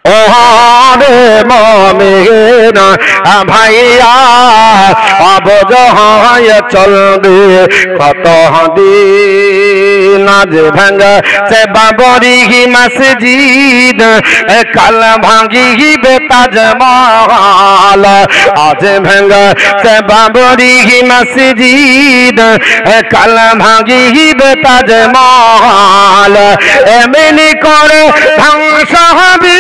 ওরে মুমিন ভাইয়া অবুঝ হয়ে চলবে কত দিন আজ ভেঙেছে বাবরি মসজিদ কাল ভাঙিবে তাজমহল আজ ভেঙেছে বাবরি মসজিদ কাল ভাঙিবে তাজমহল এমনি করে ধ্বংস হবে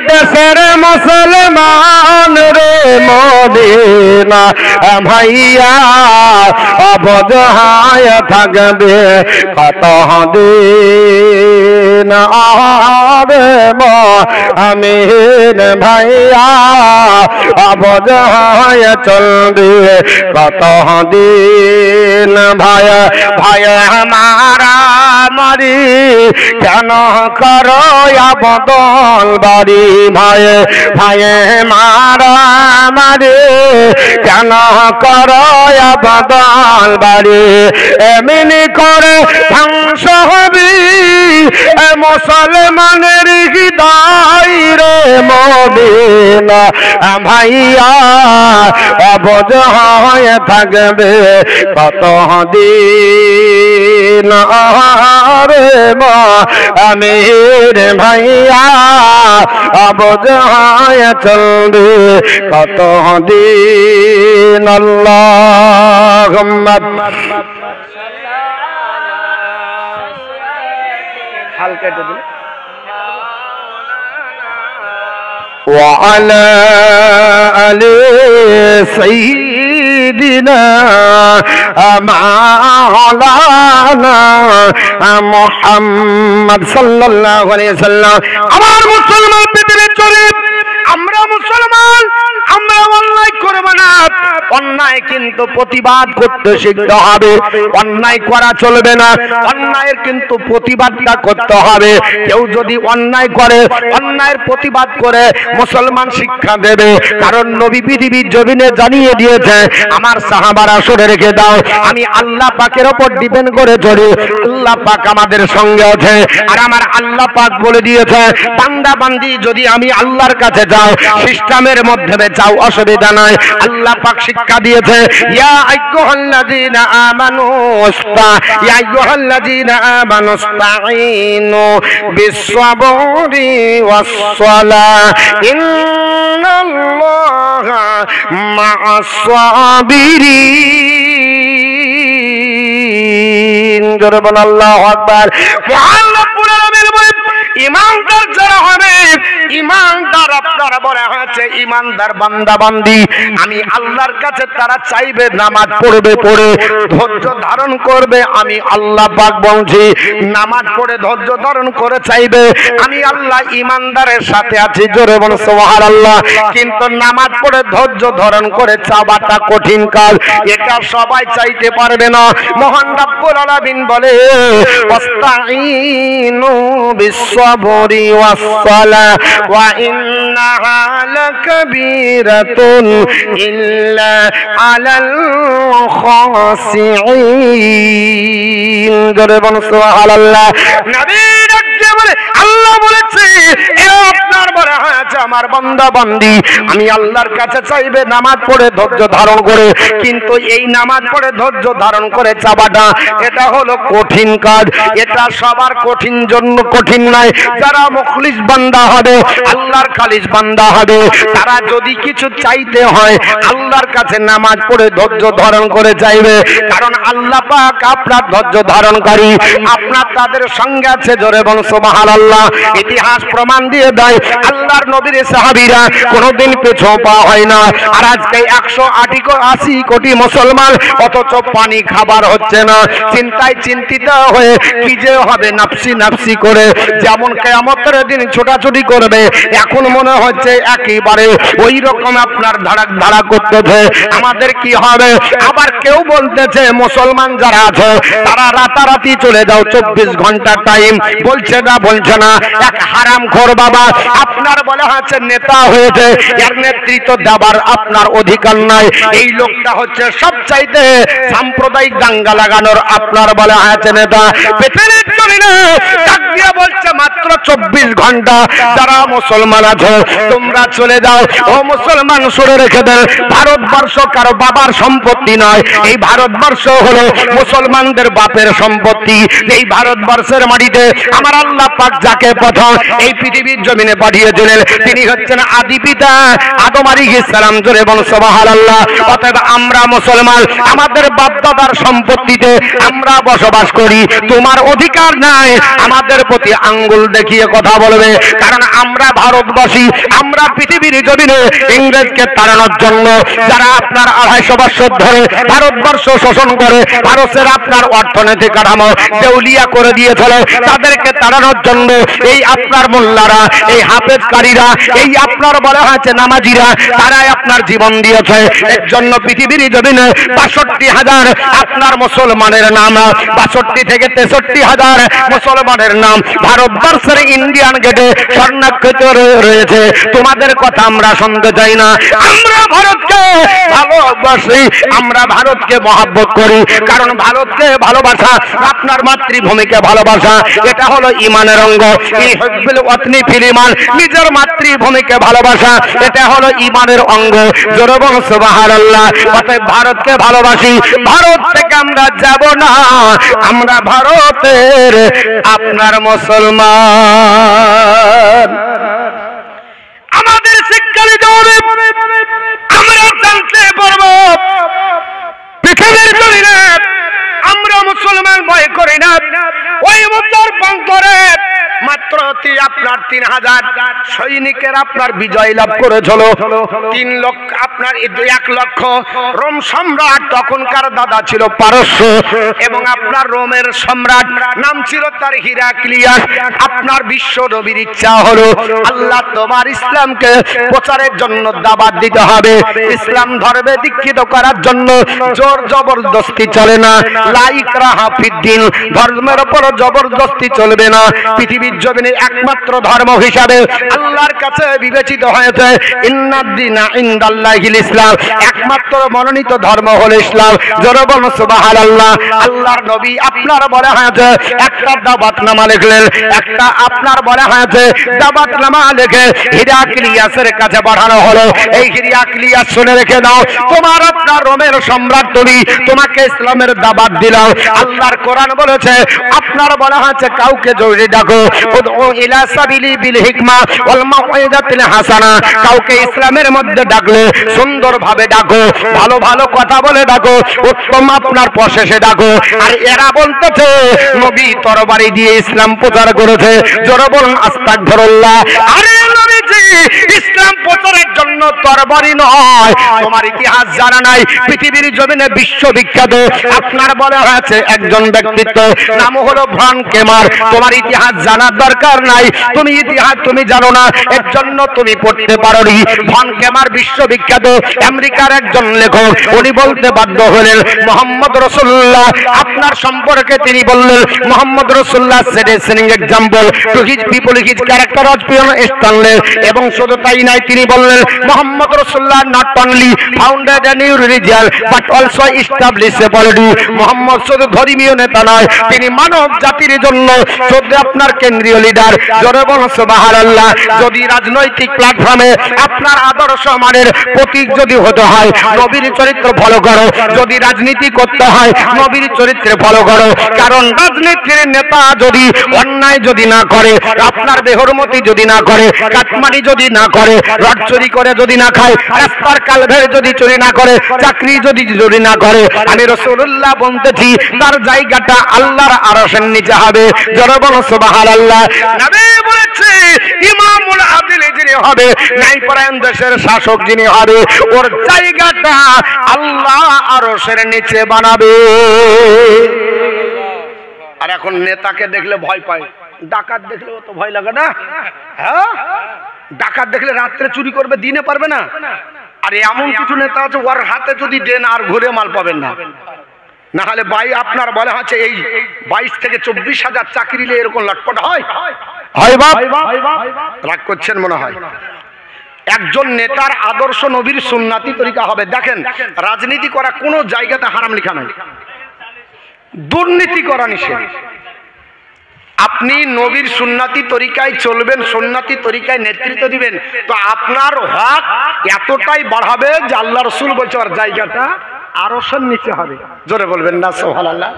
দেশের মুসলমান রে মদিনা ভাইয়া অবুঝ হয়ে থাকবে কত দিন আরে মুমিন ভাইয়া অবুঝ হয়ে চলবে কত দিন ভাইয়া ভাইয়া আমারা মারি কেন করো বদল বাড়ি ভাইয়ে ভাইয়ে মারা মারি কেন করো বদল বাড়ি এমনি করে ধ্বংস হবি মুসলমানের হৃদয় রে মদিনা ভাইয়া অবুঝ হয়ে থাকবে কত দিন রে মুমিন ভাইয়া অবুঝ হয়ে চলবে কত দিন আল্লাহুম্মা হালকা একটু দিন وعلى آل سيدنا مولانا محمد صلى الله عليه وسلم আমার মুসলমান পৃথিবীর চলে আমরা মুসলমান আমরা অন্যায় করব না অন্যায় কিন্তু প্রতিবাদ করতে শিখতে হবে অন্যায় করা চলবে না অন্যায়ের কিন্তু প্রতিবাদটা করতে হবে কেউ যদি অন্যায় করে অন্যায়ের প্রতিবাদ করে মুসলমান শিক্ষা দেবে কারণ নবী পৃথিবীর জমিনে জানিয়ে দিয়েছে আমার সাহাবারা শুনে রেখে দাও আমি আল্লাহ পাকের উপর ডিপেন্ড করে চলি আল্লাহ পাক আমাদের সঙ্গে আছে আর আমার আল্লাহ পাক বলে দিয়েছে বান্দা বান্দি যদি আমি আল্লাহর কাছে যাও সিস্টেমের মাধ্যমে যাও অসুবিধা নাই আল্লাহ পাক শিক্ষা দিয়েছে ইয়া আইয়ুহাল্লাযীনা আমানু ইয়া আইয়ুহাল্লাযীনা আমানু ইসতাঈনু বিস-সাবরি ওয়াস-সালাহ ইন্নাল্লাহা মা'আস-সাবিরিন জোরে বল আল্লাহু আকবার আল্লাহ পুরাণের বলে ইমানদার যারা হবে ইমানদার আপনারা বলা হয়েছে ইমানদার বান্দা বান্দি আমি আল্লাহর কাছে তারা চাইবে নামাজ পড়বে পড়ে ধৈর্য ধারণ করবে আমি আল্লাহ পাক বলছি নামাজ পড়ে ধৈর্য ধারণ করে চাইবে আমি আল্লাহ ইমানদারের সাথে আছি জোরে বল সুবহানাল্লাহ কিন্তু নামাজ পড়ে ধৈর্য ধারণ করে চাওয়াটা কঠিন কাজ এটা সবাই চাইতে পারবে না মহান রব্বুল আলামিন বলে ওয়াস্তাঈনু বিস-সাবরি ওয়াস-সালাহ ওয়া ইন্নাহা লাকাবীরাতুন ইল্লা আলাল খাসিঈন জোরে বল সুবহানাল্লাহ নবী ডাকতে বলে আল্লাহ বলেছে এ আপনার বলা হয়েছে আমার বান্দা বান্দি আমি আল্লাহর কাছে চাইবে নামাজ পড়ে ধৈর্য ধারণ করে কিন্তু এই নামাজ পড়ে ধৈর্য ধারণ করে চাওয়াটা এটা হলো কঠিন কাজ এটা সবার কঠিন জন্য কঠিন নয় যারা মুখলিস বান্দা হবে আল্লাহর খালিস বান্দা হবে তারা যদি কিছু চাইতে হয় আল্লাহর কাছে নামাজ পড়ে ধৈর্য ধারণ করে চাইবে কারণ আল্লাহ পাক আপনার ধৈর্য ধারণকারী আপনার তাদের সঙ্গে আছে জোরে বল সুবহানাল্লাহ ইতিহাস প্রমাণ দিয়ে দেয় আল্লাহর নবীর সাহাবীরা কোনোদিন পেছন পা হয় না আর আজকে 180 কোটি মুসলমান অথচ পানি খাবার হচ্ছে না চিন্তায় চিন্তিত হয়ে কি যে হবে নাফসি নাফসি করে যেমন কিয়ামতের দিন ছোটাছুটি করবে এখন মনে হচ্ছে একেবারে ওই রকম আপনার ধাড়াক ধাড়া করতেছে আমাদের কি হবে আবার কেউ বলতেছে মুসলমান যারা আছে তারা রাতারাতি চলে যাও 24 ঘন্টা টাইম বলছে না এক হারামখোর বাবা আপনার আপনার বলা হচ্ছে নেতা হয়েছে, এর নেতৃত্ব দেবার আপনার অধিকার নাই। এই লোকটা হচ্ছে সবচাইতে সাম্প্রদায়িক দাঙ্গা লাগানোর আপনার বলা হচ্ছে নেতা। পৃথিবীর জমিনে ডাক দিয়ে বলছে মাত্র 24 ঘন্টা যারা মুসলমান আছো তোমরা চলে যাও। ও মুসলমান শুনে রেখে দেন, ভারতবর্ষ কারো বাবার সম্পত্তি নয়, এই ভারতবর্ষ হলো মুসলমানদের বাপের সম্পত্তি। এই ভারতবর্ষের মাটিতে আমার আল্লাহ পাক যাকে প্রথম এই পৃথিবীর জমিনে পাঠিয়েছিলেন তিনি হচ্ছেন আদি পিতা আদম আলাইহিস সালাম। জোরে বলুন সুবহানাল্লাহ। অতএব আমরা মুসলমান, আমাদের বাপ দাদার সম্পত্তিতে আমরা বসবাস করি, তোমার অধিকার নাই আমাদের প্রতি আঙ্গুল দেখিয়ে কথা বলবে। কারণ আমরা ভারতবাসী, আমরা পৃথিবীর জমিনে ইংরেজকে তাড়ানোর জন্য যারা আপনার 250 বছর ধরে ভারতবর্ষ শোষণ করে ভারতের আপনার অর্থনৈতিক কাঠামো দেউলিয়া করে দিয়েছিল, তাদেরকে তাড়ানোর জন্য এই আপনার মোল্লারা, এই হাফেজকারীরা, এই আপনার বলা হয়েছে নামাজিরা, তারাই আপনার জীবন দিয়েছে। এর জন্য পৃথিবীর জমিনে 62,000 আপনার মুসলমানের নাম, 62 থেকে 63,000 মুসলমানের নাম ভারতবর্ষের ইন্ডিয়ান গেটে স্বর্ণাক্ষরিত রয়েছে। তোমাদের কথা আমরা শুনতে চাই না। আমরা ভারতকে ভালোবাসি, আমরা ভারতকে মহব্বত করি, কারণ ভারতকে ভালোবাসা আপনার মাতৃভূমিকে ভালোবাসা, এটা হলো ইমানের অঙ্গ। এই হুব্বুল ওয়াতনি ফিল ঈমান, নিজের মাতৃভূমিকে ভালোবাসা, এটা হলো ইমানের অঙ্গ। জোরে বলুন সুবহানাল্লাহ। অতএব ভারতকে ভালোবাসি, ভারত থেকে আমরা যাব না, আমরা ভারতের আপনার মুসলমান। আমাদের শিক্ষা নিতে হবে, আমরা জানতে পারবো পৃথিবীর জমিনে আমরা মুসলমান ভয় করি না। ওই মুদ্রার প্রান্তরে মাত্র আপনার 3000 সৈনিকের আপনার বিজয় লাভ করেছিল। 3 লক্ষ আপনার 1 লক্ষ রোম সম্রাট, তখনকার দাদা ছিল পারস্য এবং আপনার রোমের সম্রাট নাম ছিল তার হিরাক্লিয়াস। আপনার বিশ্ব নবীর ইচ্ছা হলো আল্লাহ তোমার ইসলামকে প্রচারের জন্য দাওয়াত দিতে হবে, ইসলাম ধর্মে দীক্ষিত করার জন্য জোর জবরদস্তি চলে না। লা ইকরাহা ফিদ্দিন, ধর্মের উপর জবরদস্তি চলবে না। পৃথিবীর জমিনে একমাত্র ধর্ম হিসাবে আল্লাহর কাছে বিবেচিত হয়েছে ইন্নাদ দীনা ইনদাল্লাহিল ইসলাম, একমাত্র মনোনীত ধর্ম হলো ইসলাম। জোরে বলুন সুবহানাল্লাহ। আল্লাহর নবী আপনার বলা হয়েছে একটা দাওয়াতনামা লিখলেন, একটা আপনার বলা হয়েছে দাওয়াতনামা লিখে হিরাক্লিয়াসের কাছে পাঠানো হলো। এই হিরাক্লিয়াস শুনে রেখে দাও, তোমার আপনার রোমের সম্রাট তুমি, তোমাকে ইসলামের দাওয়াত দিলাম। আল্লাহর কোরআন বলেছে আপনার বলা হয়েছে কাউকে জরুরি ডাকো, উদউ ইলা সাবিলি বিল হিকমা ওয়াল মাউইদাতিল হাসানা, কাউকে ইসলামের মধ্যে ডাকলে সুন্দরভাবে ডাকো, ভালো ভালো কথা বলে ডাকো, উত্তম আপনার প্রসেসে ডাকো। আর এরা বলতেছে নবী তরবারি দিয়ে ইসলাম প্রচার করেছে। জোরে বলুন আস্তাগফিরুল্লাহ। আরে নবীজি ইসলাম প্রচারের জন্য তরবারি নয়, তোমার ইতিহাস জানা নাই। পৃথিবীর জমিনে বিশ্ববিখ্যাত আপনার বলা হয়েছে একজন ব্যক্তিত্ব, নাম হলো ভন কেমার। তোমার ইতিহাস জানার দরকার নাই, তুমি ইতিহাস তুমি জানো না, এর জন্য তুমি পড়তে পারোনি। ভন কেমার বিশ্ববিখ্যাত আমেরিকার একজন লেখক, উনি বলতে বাধ্য হলেন মুহাম্মদ রাসূলুল্লাহ আপনার সম্পর্কে তিনি বললেন Muhammad Rasulullah said a selling example to his people, his character of pure স্টানলে। এবং শুধু তাই নাই, তিনি বললেন Muhammad Rasulullah not only founded a new religion but also establish a polity. Muhammad শুধু ধর্মীয় নেতা নয়, তিনি মানব জাতির জন্য শুধু আপনার কেন্দ্রীয় লিডার। জোরে বলুন সুবহানাল্লাহ। যদি রাজনৈতিক প্ল্যাটফর্মে আপনার আদর্শ মানের প্রতীক যদি হতে হয় নবীর চরিত্র ফলো করো, যদি রাজনীতি করতে হয় নবীর চরিত্রে ফলো করো। কারণ রাজনীতির নেতা যদি অন্যায় যদি না করে, আপনার বেহরমতি যদি না করে, কাটমানি যদি না করে, রড চুরি করে যদি না খায়, রাস্তার কালভের যদি চুরি না করে, চাকরি যদি চুরি না করে, আমি রাসূলুল্লাহ বলতেছি তার জায়গাটা আল্লাহর আরশের নিচে হবে। জোরে বলুন সুবহানাল্লাহ। নবী বলেছে ইমামুল আদিল যিনি হবে, ন্যায়পরায়ণ দেশের শাসক যিনি হবে, ওর জায়গাটা আল্লাহ আরশের নিচে বানাবে। আর এখন নেতাকে দেখলে ভয় পায়, ডাকাত দেখলে তো ভয় লাগে না? হ্যাঁ, ডাকাত দেখলে রাত্রে চুরি করবে, দিনে পারবে না। আর এমন কিছু নেতা আছে ওর হাতে যদি দেন আর ঘুরে মাল পাবেন না। না হলে আপনার বলা হচ্ছে এই 22 থেকে 24,000 চাকরি নিয়ে এরকম লটপট হয় বাপ? রাগ করছেন মনে হয়। একজন নেতার আদর্শ নবীর সুন্নাতি তরিকা হবে। দেখেন, রাজনীতি করা কোনো জায়গাতে হারাম লেখা নাই, দুর্নীতি করা নিষেধ। আপনি নবীর সুন্নাতি তরিকায় চলবেন, সুন্নাতি তরিকায় নেতৃত্ব দিবেন, তো আপনার হক এতটাই বাড়াবে যে আল্লাহ রসুল বলছে ওর জায়গাটা আরশের নিচে হবে। জোরে বলবেন না সুবহানাল্লাহ।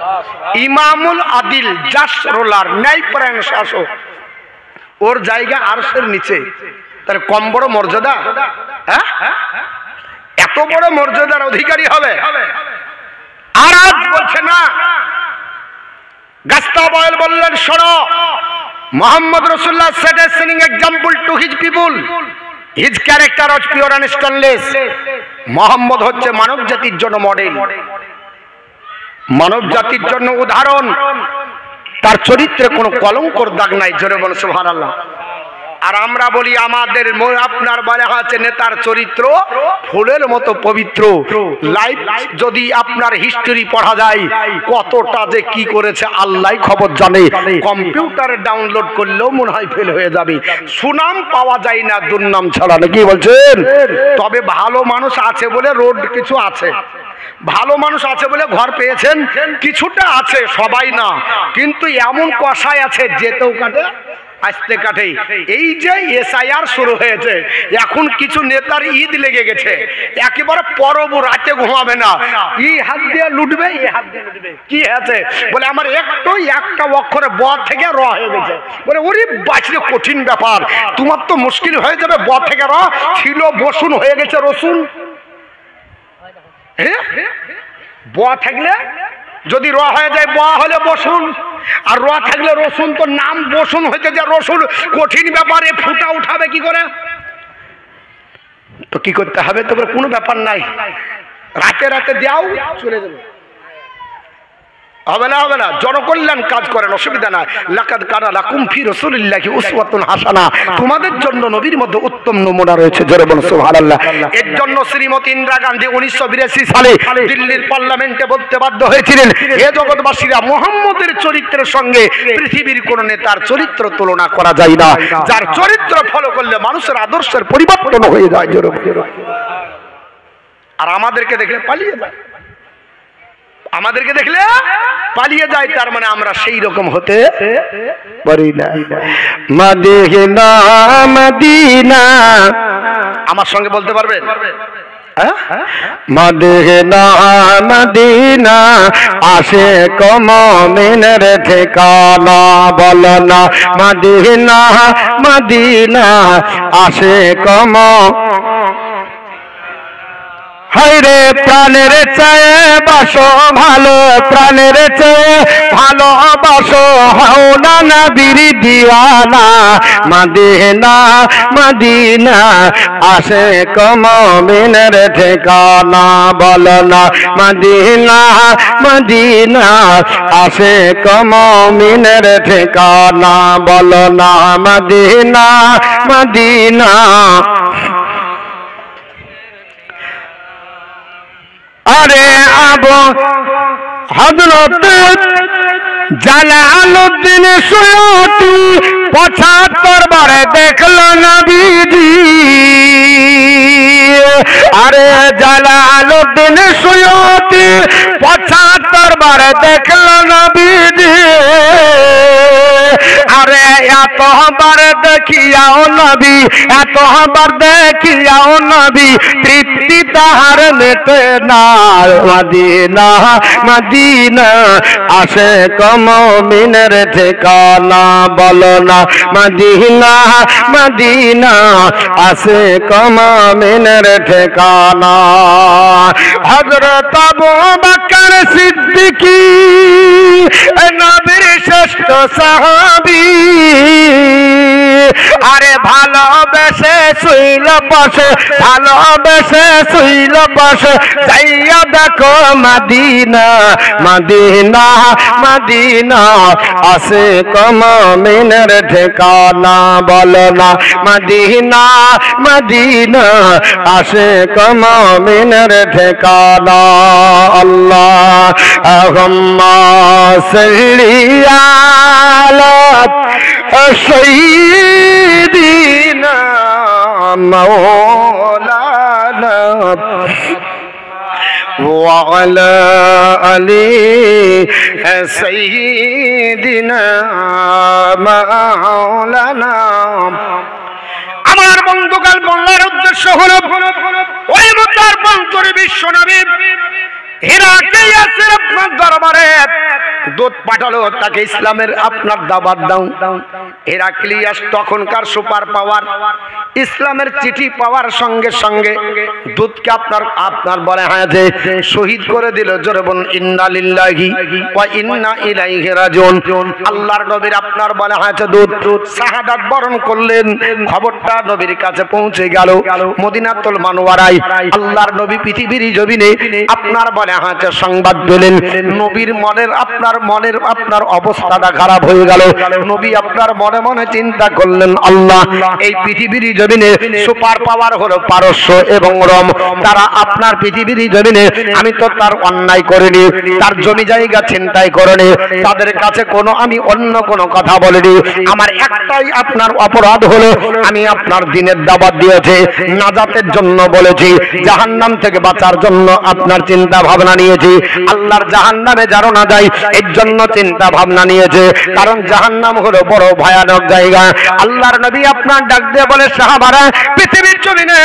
ইমামুল আদিল, জাস রোলার, ন্যায়পরায়ণ শাসক, ওর জায়গা আরশের নিচে। তাহলে কম বড় মর্যাদা? হ্যাঁ, এত বড় মর্যাদার অধিকারী হবে। আর আজ বলছে না। গাস্তাবয়েল বললেন, শোনো, মোহাম্মদ রাসূলুল্লাহ set a shining example to his people. His character was pure and stainless. Mohammad হচ্ছে মানব জাতির জন্য মডেল, মানব জাতির জন্য উদাহরণ। তার চরিত্রে কোনো কলঙ্কর দাগ নাই। জোরে বল সুবহানাল্লাহ। আর আমরা বলি আমাদের আপনার বলা আছে নেতার চরিত্র ফুলের মতো পবিত্র। লাইফ যদি আপনার হিস্টরি পড়া যায়, কতটা যে কি করেছে আল্লাহ খবর জানে। কম্পিউটারে ডাউনলোড করলেও মনে হয় ফেল হয়ে যাবে। সুনাম পাওয়া যায় না দুর্নাম ছাড়া, নাকি বলছেন? তবে ভালো মানুষ আছে বলে রোড কিছু আছে, ভালো মানুষ আছে বলে ঘর পেয়েছেন, কিছুটা আছে, সবাই না। কিন্তু এমন কষায় আছে যেতেও কাটে আসতে কাটে। এই যে এসআইআর শুরু হয়েছে, এখন কিছু নেতার ঈদ লেগে গেছে, একেবারে পরব, রাতে ঘুমাবে না, ই হাত দিয়ে লুটবে, ই হাত দিয়ে লুটবে। কি আছে বলে আমার একটা অক্ষরে ব থেকে র হয়ে গেছে। বলে ওরে বাঁচলে কঠিন ব্যাপার, তোমার তো মুশকিল হয়ে যাবে। ব থেকে র ছিল বসুন, হয়ে গেছে রসুন। হ্যাঁ, ব থাকলে যদি র হয়ে যায় ব হলে বসুন, আর র থাকলে রসুন, তো নাম বসুন হয়েছে যে রসুন। কঠিন ব্যাপারে ফুটা উঠাবে কি করে? তো কি করতে হবে? তো কোনো ব্যাপার নাই, রাতে রাতে দাও, চলে যাবে। হবে না, হবে না। জনকল্যাণ কাজ করেন, অসুবিধা নাই। লাকাদ কানা লাকুম ফি রাসূলিল্লাহি উসওয়াতুন হাসানা, তোমাদের জন্য নবীর মধ্যে উত্তম নমুনা রয়েছে। জোরে বলুন সুবহানাল্লাহ। এর জন্য শ্রীমতী ইন্দিরা গান্ধী 1982 সালে দিল্লির পার্লামেন্টে বলতে বাধ্য হয়েছিলেন, হে জগৎবাসীরা, মুহাম্মদের চরিত্রের সঙ্গে পৃথিবীর কোন নেতার চরিত্র তুলনা করা যায় না, যার চরিত্র ফলো করলে মানুষের আদর্শের পরিবর্তন হয়ে যায়। জোরে বলুন। আর আমাদেরকে দেখলে পালিয়ে যায়, আমাদেরকে দেখলে পালিয়ে যায়, তার মানে আমরা সেই রকম হতে পারি না। মদিনা মদিনা, আমার সঙ্গে বলতে পারবেন? মদিনা মদিনা আশিক মুমিনের ঠিকানা, বলো না মদিনা মদিনা আশিক হায়রে প্রাণের চেয়ে বাসো ভালো, প্রাণের চেয়ে ভালোবাসো, হও না নবীর দিওয়ানা। মদিনা মদিনা আশিক মুমিনের ঠিকানা, বলো না মদিনা মদিনা আশিক মুমিনের ঠিকানা, বলো না মদিনা মদিনা। আরে আবু হযরত জালালউদ্দিন সুয়ুতি ৭৫ বারে দেখলো নবীজি। আরে জালালউদ্দিন সুয়ুতি ৭৫ বারে দেখলো নবীজি। আরে এতবার দেখিয়াও নবী, এতবার দেখিয়াও নবী, তৃপ্তি তাহার মেটে না। মদিনা মদিনা আশিক মুমিনের ঠিকানা, বলো না মদিনা মদিনা আশিক মুমিনের ঠিকানা। হযরত আবু বকর সিদ্দিক নবীর শ্রেষ্ঠ সাহাবী, আরে ভালোবেসে শুইল পাশে ভালোবেসে শুইল পাশে যাইয়া দেখো মদিনা মদিনা মদিনা আসে কমমিনের ঠিকানা বলো না মদিনা মদিনা আসে কমমিনের ঠিকানা আল্লাহ আহুম্মা সাল্লি আলা সাইয়্যিদিনা মাওলানা وعلى آل سيدنا مولانا আমার বন্ধুকাল বলার উদ্দেশ্য হলো ওই মুতার বন্ধুর বিশ্ব নবী হেরাক্লিয়াস ইয়াসের আপনার দরবারে দূত পাঠালো তাকে ইসলামের আপনার দাওয়াত দাও। হেরাক্লিয়াস তখনকার সুপার পাওয়ার, ইসলামের চিঠি পাওয়ার সঙ্গে সঙ্গে দূতকে আপনার বলে হ্যাঁ যে শহীদ করে দিল। জোরে বলুন ইন্না লিল্লাহি ওয়া ইন্না ইলাইহি রাজিউন। আল্লাহর নবীর আপনার বলে হ্যাঁ যে দূত শাহাদাত বরণ করলেন। খবরটা নবীর কাছে পৌঁছে গেল মদিনাতুল মুনাওয়ারায়। আল্লাহর নবী পৃথিবীর জমিনে আপনার বলে হ্যাঁ যে সংবাদ পেলেন। নবীর মনের আপনার অবস্থাটা খারাপ হয়ে গেল। নবী আপনার মনে মনে চিন্তা করলেন আল্লাহ এই পৃথিবীর জমিনে সুপার পাওয়ার হলো পারস্য এবং রোম, তারা আপনার পৃথিবীর জমিনে আমি তো তার অন্যায় করিনি, তার জমি জায়গা ছিনতাই করিনি, তাদের কাছে আমি অন্য কোনো কথা বলিনি। আমার একটাই আপনার অপরাধ হলো আমি আপনার দ্বীনের দাওয়াত দিয়েছি, নাজাতের জন্য বলেছি, জাহান্নাম থেকে বাঁচার জন্য আপনার চিন্তা ভাবনা নিয়েছি। আল্লাহর জাহান্নামে যেন না যায় এর জন্য চিন্তা ভাবনা নিয়েছে, কারণ জাহান্নাম হলো বড় ভয়ানক জায়গা। আল্লাহর নবী আপনার ডাক দিয়ে বলে সাহাবারা পৃথিবীর জমিনে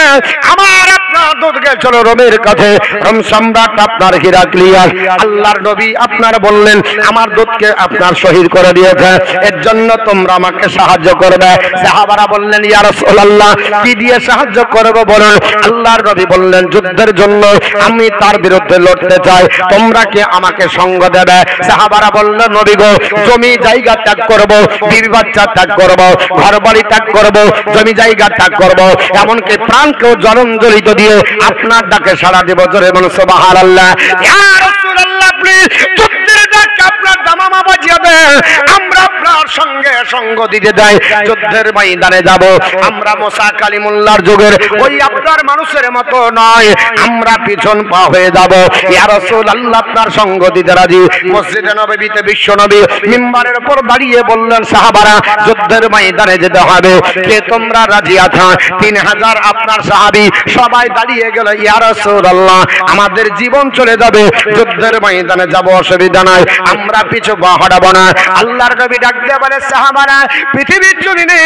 আমার আপনার দূত গেছিল রোমের কাছে, রোম সম্রাট আপনার হেরাক্লিয়াস। আল্লাহর নবী আপনার বললেন আমার দূতকে আপনার শহীদ করে দিয়েছে, এর জন্য তোমরা আমাকে সাহায্য করবে। সাহাবারা বললেন ইয়া রাসূলুল্লাহ কি দিয়ে সাহায্য করব বলুন। আল্লাহর নবী বললেন যুদ্ধের জন্য আমি তার বিরুদ্ধে লড়তে চাই, তোমরা কি আমাকে সঙ্গ দেবে? সাহাবারা বললেন নবী গো জমি জায়গা ত্যাগ করব, বিবি বাচ্চা ত্যাগ করব, ঘর বাড়ি ত্যাগ করব, জমি জায়গা ত্যাগ করব, এমনকি প্রাণকেও জলাঞ্জলি দিয়ে আপনার ডাকে সাড়া দেব। জোরে বলুন সুবহানাল্লাহ। ইয়া রাসূলুল্লাহ প্লিজ যুদ্ধের ডাক আপনার দামামা বাজিয়ে দেন, আমরা আপনার সঙ্গে সঙ্গ দিতে যাই, যুদ্ধের ময়দানে যাব। আমরা মুসা কালিমুল্লাহর যুগের ওই আপনার মানুষের মতো নয়, আমরা পিছন পা হয়ে যাব। ইয়া রাসূলুল্লাহ আপনার সঙ্গ দিতে রাজি। মসজিদে নববীতে বিশ্ব নবী মিম্বারের উপর দাঁড়িয়ে বললেন সাহাবারা যুদ্ধের ময়দানে যেতে হবে, কে তোমরা রাজি আছো? 3000 আপনার সাহাবী সবাই দাঁড়িয়ে গেল। ইয়া রাসূলুল্লাহ আমাদের জীবন চলে যাবে, যুদ্ধের ময়দানে যাব, অসুবিধা নাই, আমরা পিছু পা হটাবো না। আল্লাহর নবী ডাক দিয়ে বলে সাহাবারা পৃথিবীর জমিনে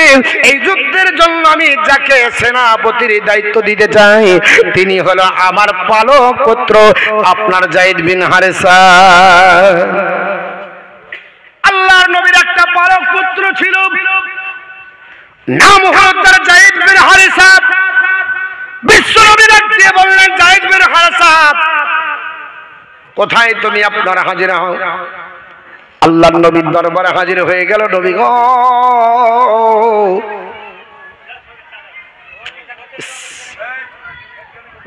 এই যুদ্ধের জন্য আমি যাকে সেনাপতির দায়িত্ব দিতে চাই তিনি হলো আমার পালক পুত্র আপনার যায়েদ বিন হারেসা। আল্লাহর নবীর একটা পালক পুত্র ছিল, নাম হলো তার যায়েদ বিন হারেসা। বিশ্ব নবী ডাক দিয়ে বললেন যায়েদ বিন হারেসা কোথায় তুমি আপনারা হাজির হও। আল্লাহর নবীর দরবারে হাজির হয়ে গেল। নবী গো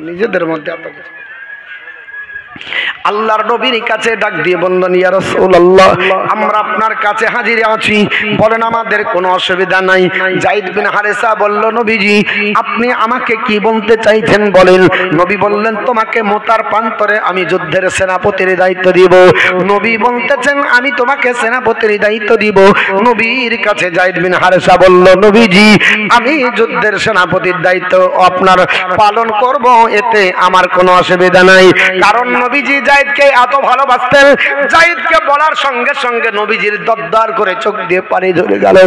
নিজেদের মধ্যে আল্লাহর নবীর কাছে ডাক দিয়ে বললেন ইয়া রাসূলুল্লাহ আমরা আপনার কাছে হাজির আছি, বলেন আমাদের কোনো অসুবিধা নাই। যায়েদ বিন হারেসা বলল নবীজি আপনি আমাকে কি বলতে চাইছেন বলেন। নবী বললেন তোমাকে মোতার প্রান্তরে আমি যুদ্ধের সেনাপতির দায়িত্ব দিব। নবী বলতেছেন আমি তোমাকে সেনাপতির দায়িত্ব দিব। নবীর কাছে যায়েদ বিন হারেসা বলল নবীজি আমি যুদ্ধের সেনাপতির দায়িত্ব আপনার পালন করব, এতে আমার কোনো অসুবিধা নাই। কারণ নবীজি যায়েদকে এত ভালোবাসতেন, যায়েদকে বলার সঙ্গে সঙ্গে নবীজির দরদার করে চোখ দিয়ে পানি ঝরে গেল।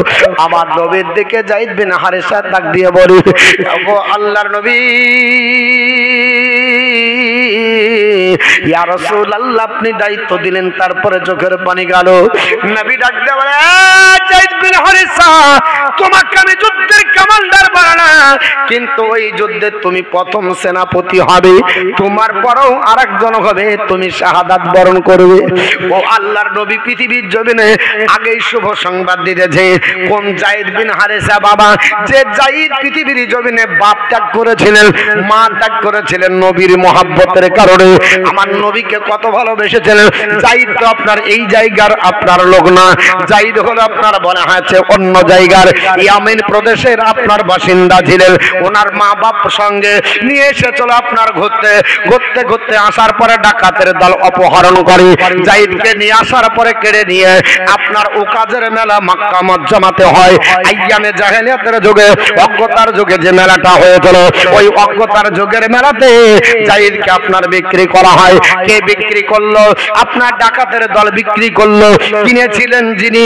আমার নবীর দিকে যায়েদ বিন হারেসা ডাক দিয়ে বলে ও আল্লাহর নবী ইয়া রাসূলুল্লাহ আপনি দায়িত্ব দিলেন, তারপরে চোখের পানি গেল। নবী ডাক দিয়ে বলে যায়েদ বিন হারেসা তোমাকে আমি যুদ্ধের কমান্ডার বানালাম, কিন্তু ওই যুদ্ধে তুমি প্রথম সেনাপতি হবে, তোমার পরেও আরেকজন হবে, তুমি শাহাদাত বরণ করবে। ও আল্লাহর নবী পৃথিবীর জমিনে আগেই শুভ সংবাদ দিতেছে। কোন যায়েদ বিন হারেসা বাবা, যে যায়েদ পৃথিবীর জমিনে বাপ ত্যাগ করেছিলেন, মা ত্যাগ করেছিলেন নবীর মহব্বতের কারণে, আমার নবীকে কত ভালোবেসেছিলেন। যায়েদ তো আপনার এই জায়গার আপনার লোক না, যায়েদ হলো আপনার বলা হয়েছে অন্য জায়গার ইয়ামেন প্রদেশের আপনার বাসিন্দা ছিলেন। ওনার মা বাপ সঙ্গে নিয়ে এসেছিল আপনার ঘুরতে ঘুরতে ঘুরতে আসার পরে ডাকাতের দল অপহরণ করে যায়েদকে নিয়ে আসার পরে কেড়ে নিয়ে আপনার উকাজের মেলা মক্কা মুআজ্জামাতে হয়। আইয়ামে জাহেলিয়াতের যুগে, অজ্ঞতার যুগে যে মেলাটা হয়েছিল, ওই অজ্ঞতার যুগের মেলাতে যায়েদকে আপনার বিক্রি করা হয়। কে বিক্রি করলো? আপনার ডাকাতের দল বিক্রি করলো। কিনেছিলেন যিনি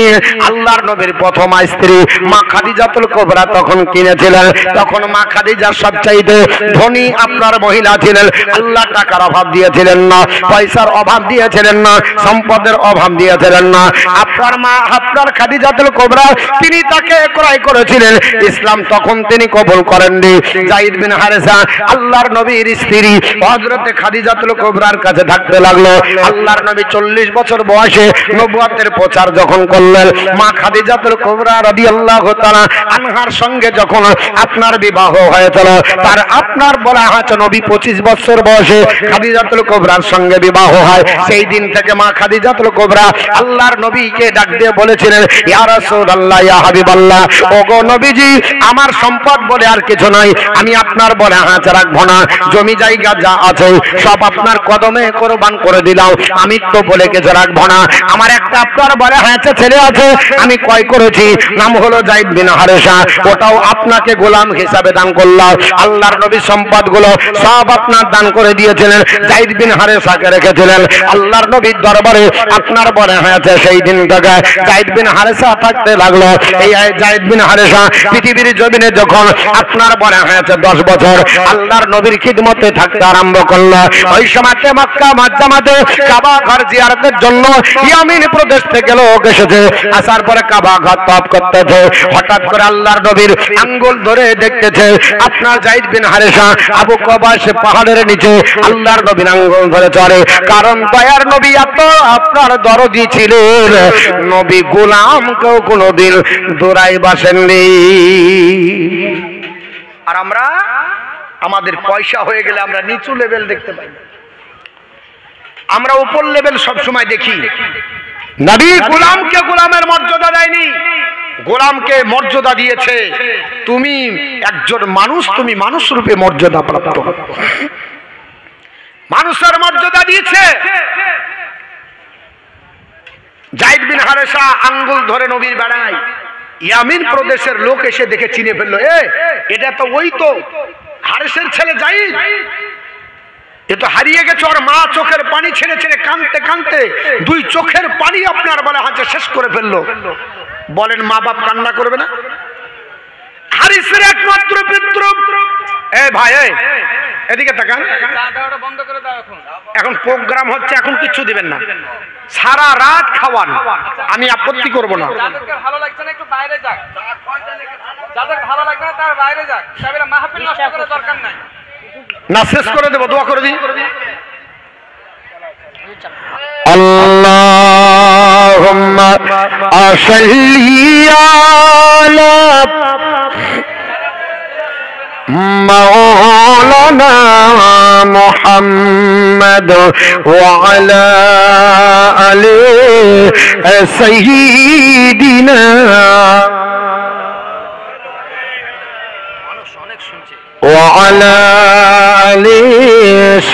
আল্লাহর নবীর প্রথম স্ত্রী মা খাদিজাতুল কুবরা তখন কিনেছিলেন। তখন মা খাদিজা সবচাইতে ধনী আপনার মহিলা ছিলেন। আল্লাহ টাকার অভাব দিয়েছিলেন না, পয়সার অভাব দিয়েছিলেন না, সম্পদের অভাব দিয়েছিলেন না। আপনার মা আপনার খাদিজাতুল কুবরা তিনি তাকে ক্রয় করেছিলেন। ইসলাম তখন তিনি কবুল করেননি। যায়েদ বিন হারেসা আল্লাহর নবীর স্ত্রী হযরতে খাদিজাতুল কুবরার কাছে থাকতে লাগলো। আল্লাহর নবী 40 বছর বয়সে নবুয়তের প্রচার যখন করলেন, মা খাদিজাতুল কুবরা রাদিয়াল্লাহু তাআলা আনহার সঙ্গে যখন আপনার বিবাহ হয়েছিল, তার আপনার বলা হয়েছে নবী 25 বছর বয়সে খাদিজাতুল কুবরার সঙ্গে বিবাহ হয়। সেই দিন থেকে মা খাদিজাতুল কুবরা আল্লাহর নবীকে ডাক দিয়ে বলেছিলেন, ইয়া রাসূলুল্লাহ, ইয়া হাবিবাল্লাহ, ওগো নবীজি, আমার সম্পদ বলে আর কিছু নাই, আমি আপনার বলে হাত রাখবো না, জমি জায়গা যা আছে সব আপনার কদমে কোরবান করে দিলাম, আমি তো বলে কিছু রাখবো না। আমার একটা আপনার বলে হাতে ছেলে আছে, আমি ক্রয় করেছি, নাম হলো যায়েদ বিন হারেসা, ওটাও আপনাকে গোলাম হিসাবে দান করলাম। আল্লাহর নবী সম্পদগুলো সব আপনার দান করে দিয়েছিলেন, যায়েদ বিন হারেসাকে রেখেছিলেন। আল্লাহর নবীর দরবারে আপনার বলে হয়েছে সেই দিন থেকে যায়েদ বিন হারেসা থাকতে লাগলো। এই যায়েদ বিন হারেসা পৃথিবীর জমিনে যখন আপনার বলে হয়েছে 10 বছর আল্লাহর নবীর খিদমতে থাকতে আরম্ভ করলো। ওই সময়তে মক্কা মুআজ্জামাতে কাবা ঘর জিয়ারতের জন্য ইয়ামিন প্রদেশ থেকে লোক এসেছে। আসার পরে কাবা ঘর তওয়াফ করতেছে। হঠাৎ করে আল্লাহর নবীর আঙ্গুল ধরে দেখতেছে আপনার যায়েদ বিন হারেসা আবু কুবাস পাহাড়ের নিচে আল্লাহর নবীর আঙ্গুল ধরে চড়ে। কারণ দয়ার নবী এত আপনার দরদি ছিলেন, নবী গোলামকেও কোনোদিন দৌড়াই বাসেননি। আর আমরা আমাদের পয়সা হয়ে গেলে আমরা নিচু লেভেল দেখতে পাই, আমরা উপর লেভেল সব সময় দেখি। নবী গোলামকে গোলামের মর্যাদা দেয়নি, গোলামকে মর্যাদা দিয়েছে তুমি একজন মানুষ, তুমি মানুষ রূপে মর্যাদা প্রাপ্ত, মানুষের মর্যাদা দিয়েছে। যায়েদ বিন হারেসা আঙ্গুল ধরে নবীর বেড়ায়, ইয়ামিন প্রদেশের লোক এসে দেখে চিনে ফেললো, এটা তো ওই তো হারেসের ছেলে যায়েদ, এ তো হারিয়ে গেছে। ওর মা চোখের পানি ছেড়ে ছেড়ে কাঁদতে কাঁদতে 2 চোখের পানি আপনার বলে হাতে শেষ করে ফেললো। বলেন মা বাপ কান্না করবে না? হারিসের একমাত্র পুত্র, ভাই এদিকে তাকান, এখন প্রোগ্রাম হচ্ছে, এখন কিচ্ছু দিবেন না, সারা রাত খাওয়ান, আমি আপত্তি করব না। ভালো লাগছে না একটু বাইরে যাক, যাদের ভালো লাগবে না তার বাইরে যাক, তাহলে মাহফিল নষ্ট করার দরকার নাই। না শেষ করে দেব, দোয়া করে দিই। আল্লাহুম্মা সাল্লি আলা মাওলানা মুহাম্মদ ওয়া আলা আলি সাইয়্যিদিনা وعلى آل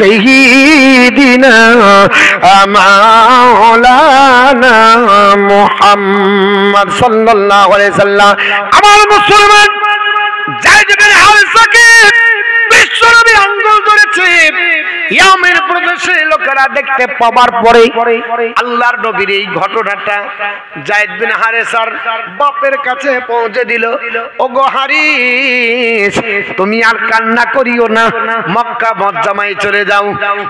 سيدنا مولانا محمد صلى الله عليه وسلم। আমার মুসলমান যায়েদ বিন হারেসাকে বিশ্বনবী আঙ্গুল ধরেছে। ইয়ামেন প্রদেশে লোকেরা দেখতে পাওয়ার পরে আল্লাহর নবীর এই ঘটনাটা যায়েদ বিন হারেসার বাপের কাছে পৌঁছে দিল। ওগো হারিস, তুমি আর কান্না করিও না, মক্কা মুআজ্জামায় চলে যাও।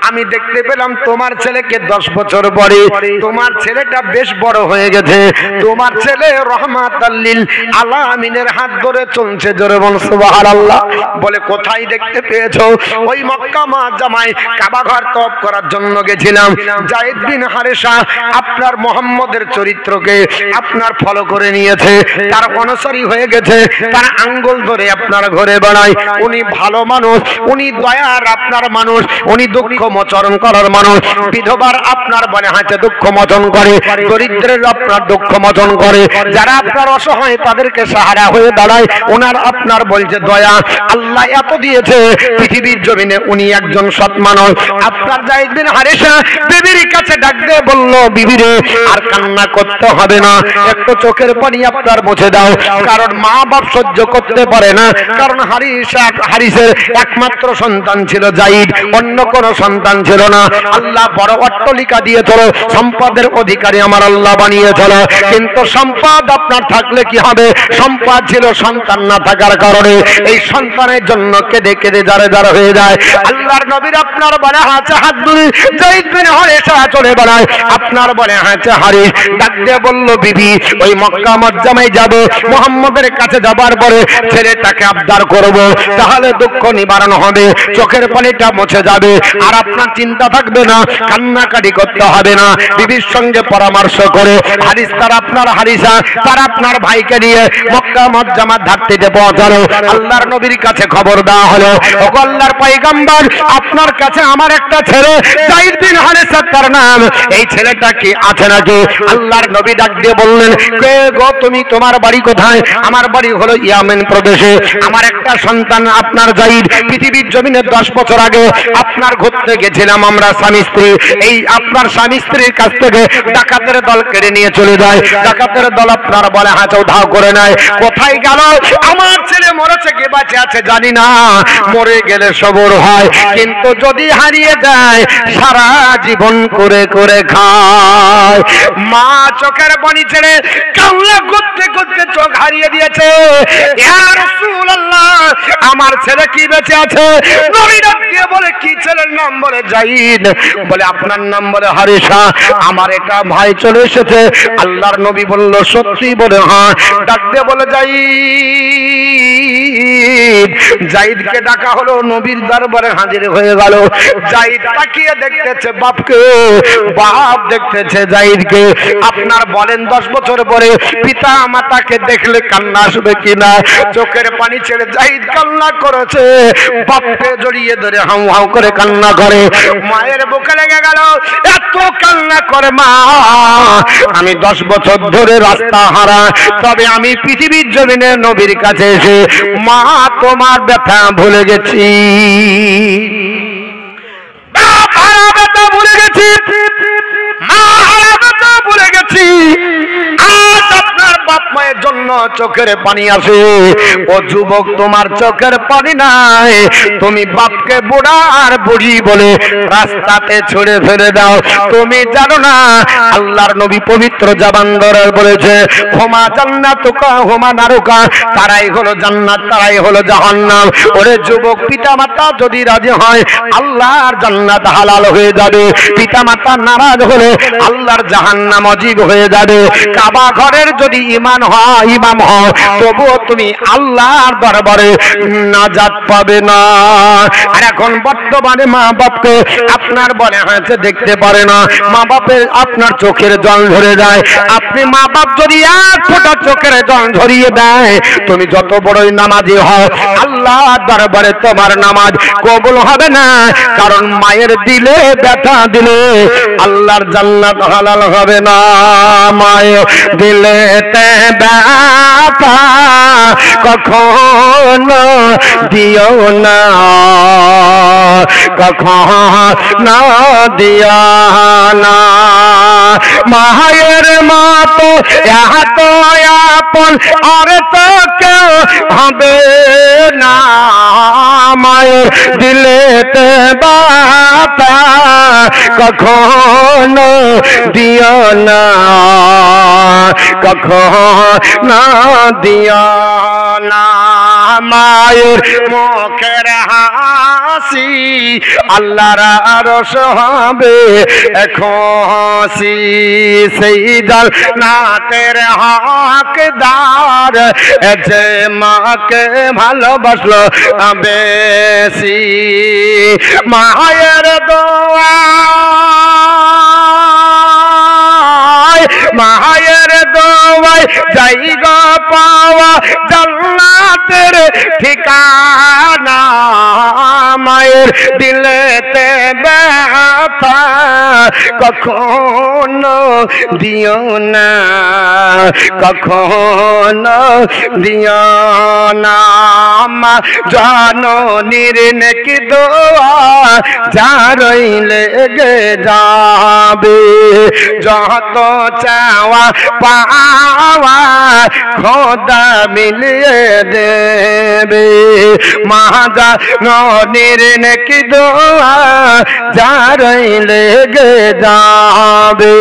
আমি দেখতে পেলাম তোমার ছেলেকে 10 বছর পরে তোমার ছেলেটা বেশ বড় হয়ে গেছে, তোমার ছেলে রহমাতাল লিল আলামিনের হাত ধরে চলছে। জোরে বল সুবহানাল্লাহ। বলে কোথায় দেখতে পেয়েছো? ওই মক্কা মুআজ্জামায় কাবা ঘর তওয়াফ করার জন্য গেছিলাম। যায়েদ বিন হারেসা আপনার মুহাম্মদের চরিত্রকে আপনার ফলো করে নিয়েছে, তার অনুসারী হয়ে গেছে, তার আঙ্গুল ধরে আপনার ঘরে বেড়ায়। উনি ভালো মানুষ, উনি দয়ার আপনার মানুষ, উনি দুঃখ মোচন করার মানুষ। বিধবার আপনার বলে হাতে দুঃখ মোচন করে, দরিদ্রের আপনার দুঃখ মোচন করে, যারা আপনার অসহায় তাদেরকে সাহারা হয়ে দাঁড়ায়। ওনার আপনার বলছে দয়া। আল্লাহ এত দিয়েছে পৃথিবীর জমিনে, উনি একজন সৎ মানুষ। আপনার যায়েদ বিন হারেসা বিবির কাছে ডাক দিয়ে বলল, বিবি রে আর কান্না করতে হবে না, একটু চোখের পানি আপনার মুছে দাও। কারণ মা বাপ সহ্য করতে পারে না, কারণ হারিসের একমাত্র সন্তান ছিল যায়েদ, অন্য কোনো সন্তান ছিল না। আল্লাহ বড় অট্টালিকা দিয়েছিল, সম্পদের অধিকারী আমার আল্লাহ বানিয়েছিল। কিন্তু সম্পদ আপনার থাকলে কি হবে? সম্পদ ছিল, সন্তান না থাকার কারণে এই সন্তানের জন্য কেঁদে কেঁদে জারে জারে হয়ে যায়। আল্লাহর নবীর আপনার বলে হাতে হাত ধরে যায়েদ বিন হারেসা চলে বেড়ায়। আপনার বলে হাতে হারিস ডাক দিয়ে বলল, বিবি ওই মক্কা মুআজ্জামায় যাব, মুহাম্মদের কাছে যাবার পরে ছেলেটাকে আবদার করব, তাহলে দুঃখ নিবারণ হবে, চোখের পানিটা মুছে যাবে, আর আপনার চিন্তা থাকবে না, কান্নাকাটি করতে হবে না। বিবির সঙ্গে পরামর্শ করে হারিস তার আপনার হারিসা তার আপনার ভাইকে নিয়ে মক্কা মুআজ্জামার ধারটিতে পৌঁছালো। আল্লাহর নবীর কাছে খবর দেওয়া হলো, ও আল্লাহর পয়গম্বর, আপনার কাছে আমার একটা ছেলে যায়েদ বিন হারেসা তার নাম, এই ছেলেটা কি আছে নাকি? আল্লাহর নবী ডাক দিয়ে বললেন, কে গো তুমি, তোমার বাড়ি কোথায়? আমার বাড়ি হলো ইয়ামেন প্রদেশে। আমার একটা সন্তান আপনার যায়েদ পৃথিবীর জমিনে 10 বছর আগে আপনার ঘুরতে গেছিলাম আমরা স্বামী স্ত্রী। এই আপনার স্বামী স্ত্রীর কাছ থেকে ডাকাতের দল কেড়ে নিয়ে চলে যায়। ডাকাতের দল আপনার বলে হাঁচাও ধাও করে নেয়। কোথায় গেল আমার ছেলে? মরেছে কি বাঁচে আছে জানি না, মরে গেলে সবর হয়, কিন্তু যদি হারিয়ে যায় সারা জীবন করে করে খায়। মা চোখের পানি ছেড়ে কান্না করতে করতে চোখ হারিয়ে দিয়েছে। ইয়া রাসূলুল্লাহ, আমার ছেলে কি বেঁচে আছে? নবী ডাক দিয়ে বলে, কি ছেলের নাম? বলে যায়েদ। বলে আপনার নাম? বলে হারেসা। আমার একটা ভাই চলে এসেছে। আল্লাহর নবী বলল, সত্যি? বলে হ্যাঁ। ডাক দিয়ে বলে যায়েদ। যায়েদকে ডাকা হলো, নবীর দরবারে হাজির হয়ে গেল। যায়েদ তাকিয়ে দেখতেছে বাপকে, বাপ দেখতেছে যায়েদকে। আপনার বলেন 10 বছর পরে পিতা মাতাকে দেখলে কান্না আসবে কিনা? চোখের পানি ছেড়ে যায়েদ কান্না করেছে, বাপকে জড়িয়ে ধরে হাউ হাউ করে কান্না করে। মায়ের বুকে লেগে গেল, এত কান্না করে মা, আমি 10 বছর ধরে রাস্তা হারা, তবে আমি পৃথিবীর জমিনে নবীর কাছে এসে মা তোমার ব্যথা ভুলে গেছি, বাপ হারা ব্যথা ভুলে গেছি, মা হারা ব্যথা ভুলে গেছি। আজ আপনার বাপ মায়ের জন্য চোখের পানি আসে। ও যুবক, তোমার চোখের পানি নাই, তুমি বাপকে বুড়া আর বুড়ি বলে রাস্তাতে ছুড়ে ফেলে দাও। তুমি জানো না আল্লাহর নবী পবিত্র জবান ধরে বলেছে, হুমা জান্নাতুকা হুমা নারুকা, তারাই হলো জান্নাত, তারাই হলো জাহান্নাম। ওরে যুবক, পিতা মাতা যদি রাজি হয় আল্লাহর জান্নাত হালাল হয়ে যাবে, পিতা মাতা নারাজ হলে আল্লাহর জাহান্নাম ওয়াজিব হয়ে যাবে। কাবা ঘরের যদি ঈমান হয়, ইমাম হয়, তবুও তুমি আল্লাহর দরবারে নাজাত পাবে না। আর এখন বর্তমানে মা বাপকে আপনার বলে হয়েছে দেখতে পারে না, মা বাপের আপনার চোখের জল ধরে যায়। আপনি মা বাপ যদি এক ফোঁটা চোখের জল ধরিয়ে দেয়, তুমি যত বড়ই নামাজি হও আল্লাহর দরবারে তোমার নামাজ কবুল হবে না। কারণ মায়ের দিলে ব্যথা দিলে আল্লাহর জান্নাত হালাল হবে না। মায়ের দিলেতে ব্যথা কখনো দিও না, কখনো দিও না। মায়ের মতো এত আপন আর তো কেউ হবে না। মায়ের দিলেতে ব্যথা কখনো দিও না, কখনো দিও না। মায়ের মুখের হাসি আল্লাহর আরশ হবে খুশি সেই জান্নাতের হকদার যে মাকে ভালোবাসলো বেশি মায়ের দোয়া মায়ের দোয়ায় জায়গা পাওয়া জান্নাতের ঠিকানা মায়ের দিলেতে ব্যথা কখনো দিও না কখনো দিও না মা জননীর নেকি দোয়া যারই লেগে যাবে যত চাওয়া পাওয়া খোদা মিলিয়ে দেবে মা জননীর নেকি দোয়া যারই লেগে যাবে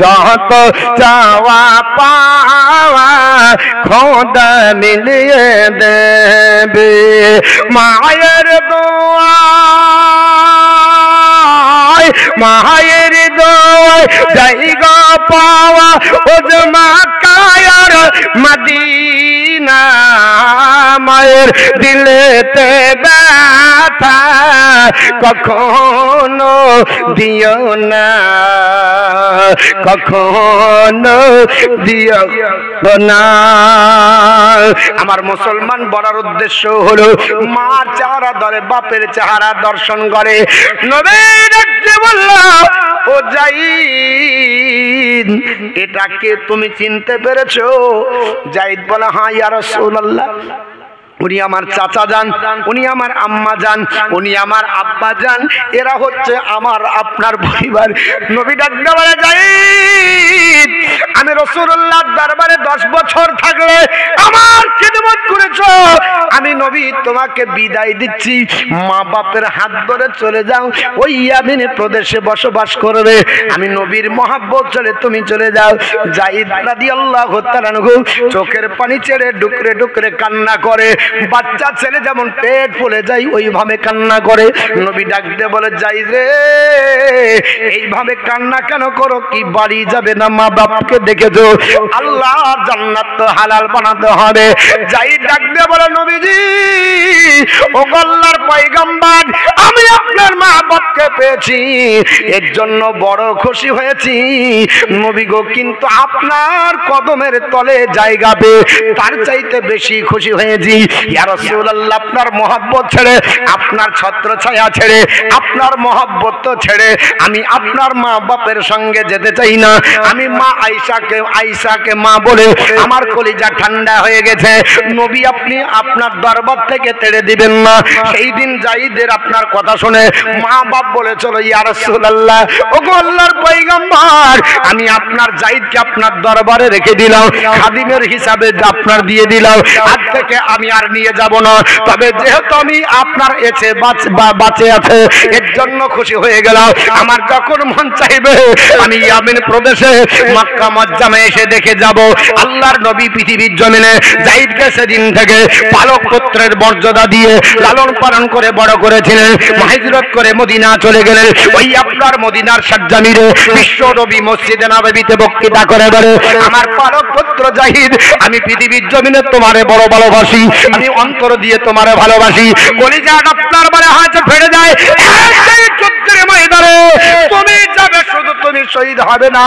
যত চাওয়া পাওয়া খোদা মিলিয়ে দেবে মায়ের দোয়া মায়ের দোয়ায় জায়গা পাওয়া ওজমা কায়ার মদিনা মায়ের দিলেতে ব্যথা কখনো দিও না কখনো দিও না আমার মুসলমান বলার উদ্দেশ্য হলো মার চেহারা ধরে বাপের চেহারা দর্শন করে নবী ডাকতে বলল ও যায়েদ এটাকে তুমি চিনতে পেরেছো যায়েদ বলে হ্যাঁ ইয়া রাসূলুল্লাহ উনি আমার চাচা যান উনি আমার আম্মা যান উনি আমার আব্বা যান এরা হচ্ছে আমার আপনার পরিবার নবী ডাকতে বলে যায়েদ আমি রাসূলুল্লাহর দরবারে 10 বছর থাকলে আমার খিদমত করেছো আমি নবী তোমাকে বিদায় দিচ্ছি মা বাপের হাত ধরে চলে যাও ওই ইয়ামিনে প্রদেশে বসবাস করবে আমি নবীর মহব্বত চলে তুমি চলে যাও যায়েদ রাদিয়াল্লাহু তাআলা চোখের পানি ছেড়ে ডুকরে ডুকরে কান্না করে বাচ্চা ছেলে যেমন পেট ফুলে যায় ওইভাবে কান্না করে নবী ডাক দিয়ে বলে যায়েদ রে এইভাবে কান্না কেন করো কি বাড়ি যাবে না মা বাপকে দেখেছো আল্লাহর জান্নাত তো হালাল বানাতে হবে যায়েদ ডাক দিয়ে বলে নবীজি ও আল্লাহর পয়গম্বর আমি আপনার মা বাপকে পেয়েছি এর জন্য বড় খুশি হয়েছি নবী গো কিন্তু আপনার কদমের তলে জায়গা পেয়ে তার চাইতে বেশি খুশি হয়েছি ইয়া রাসূলুল্লাহ আপনার মহব্বত ছেড়ে আপনার ছত্রছায়া ছেড়ে আপনার মহব্বত ছেড়ে আমি আপনার মা বাপের সঙ্গে যেতে চাই না আমি মা আয়েশাকে মা বলে আমার কলিজা ঠান্ডা হয়ে গেছে নবী আপনি আপনার দরবার থেকে তেড়ে দিবেন না সেই দিন যায়েদের আপনার কথা শুনে মা বাপ বলে চলো ইয়া রাসূলুল্লাহ ওগো আল্লাহর পয়গম্বর আমি আপনার যায়েদকে আপনার দরবারে রেখে দিলাম খাদিমের হিসাবে আপনার দিয়ে দিলাম আজ থেকে আমি আর নিয়ে যাব না তবে যেহেতু আমি আপনার এসে বাঁচে আছে এর জন্য খুশি হয়ে গেলাম আমার যখন মন চাইবে আমি ইয়ামিন প্রদেশে মক্কা মুআজ্জামে এসে দেখে যাব আল্লাহর নবী পৃথিবীর জমিনে যায়েদকে সেদিন থেকে পালক পুত্রের মর্যাদা দিয়ে লালন পালন করে বড় করেছিলেন হিজরত করে মদিনা চলে গেলেন ওই আপনার মদিনার সাজ্জামিরে বিশ্ব নবী মসজিদে নববীতে বক্তৃতা করে বলে আমার পালক পুত্র যায়েদ আমি পৃথিবীর জমিনে তোমারে বড় ভালোবাসি আমি অন্তর দিয়ে তোমারে ভালোবাসি কলিজা আপনার মানে হাতে ফেড়ে যায় এই যুদ্ধের ময়দানে তুমি যাবে শুধু তুমি শহীদ হবে না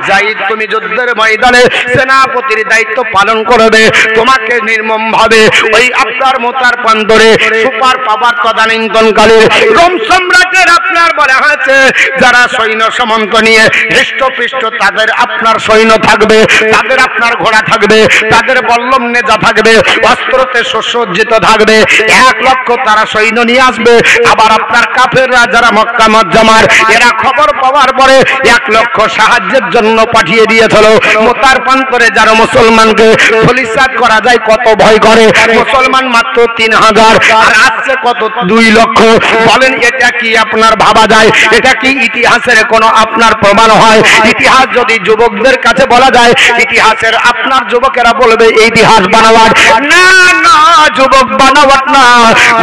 যায়েদ তুমি যুদ্ধের ময়দানে সেনাপতির দায়িত্ব পালন করবে তোমাকে নির্মম ভাবে ওই আপনার মোতার প্রান্তরে সুপার পাওয়ার তদানীন্তনকালে রোম সম্রাটের আপনার বলা হয়েছে যারা সৈন্য সামন্ত নিয়ে হৃষ্টপৃষ্ট তাদের আপনার সৈন্য থাকবে তাদের আপনার ঘোড়া থাকবে তাদের বল্লম নেজা থাকবে অস্ত্রতে সুসজ্জিত থাকবে 1 লক্ষ তারা সৈন্য নিয়ে আসবে আবার আপনার কাফেররা যারা মক্কা মুআজ্জামার এরা খবর পাওয়ার পরে 1 লক্ষ সাহায্যের জন্য পাঠিয়ে দিয়েছিল। মোতার প্রান্তরে যারা মুসলমানকে ফলিসাত করা যায় কত ভয় করে, মুসলমান মাত্র 3000 আর আসছে কত 2 লক্ষ। বলেন এটা কি আপনার ভাবা যায়? এটা কি ইতিহাসের কোনো আপনার প্রমাণ হয়? ইতিহাস যদি যুবকদের কাছে বলা যায়, ইতিহাসের আপনার যুবকেরা বলবে ইতিহাস বানাওয়াট। না না, যুবক বানাওয়াট না।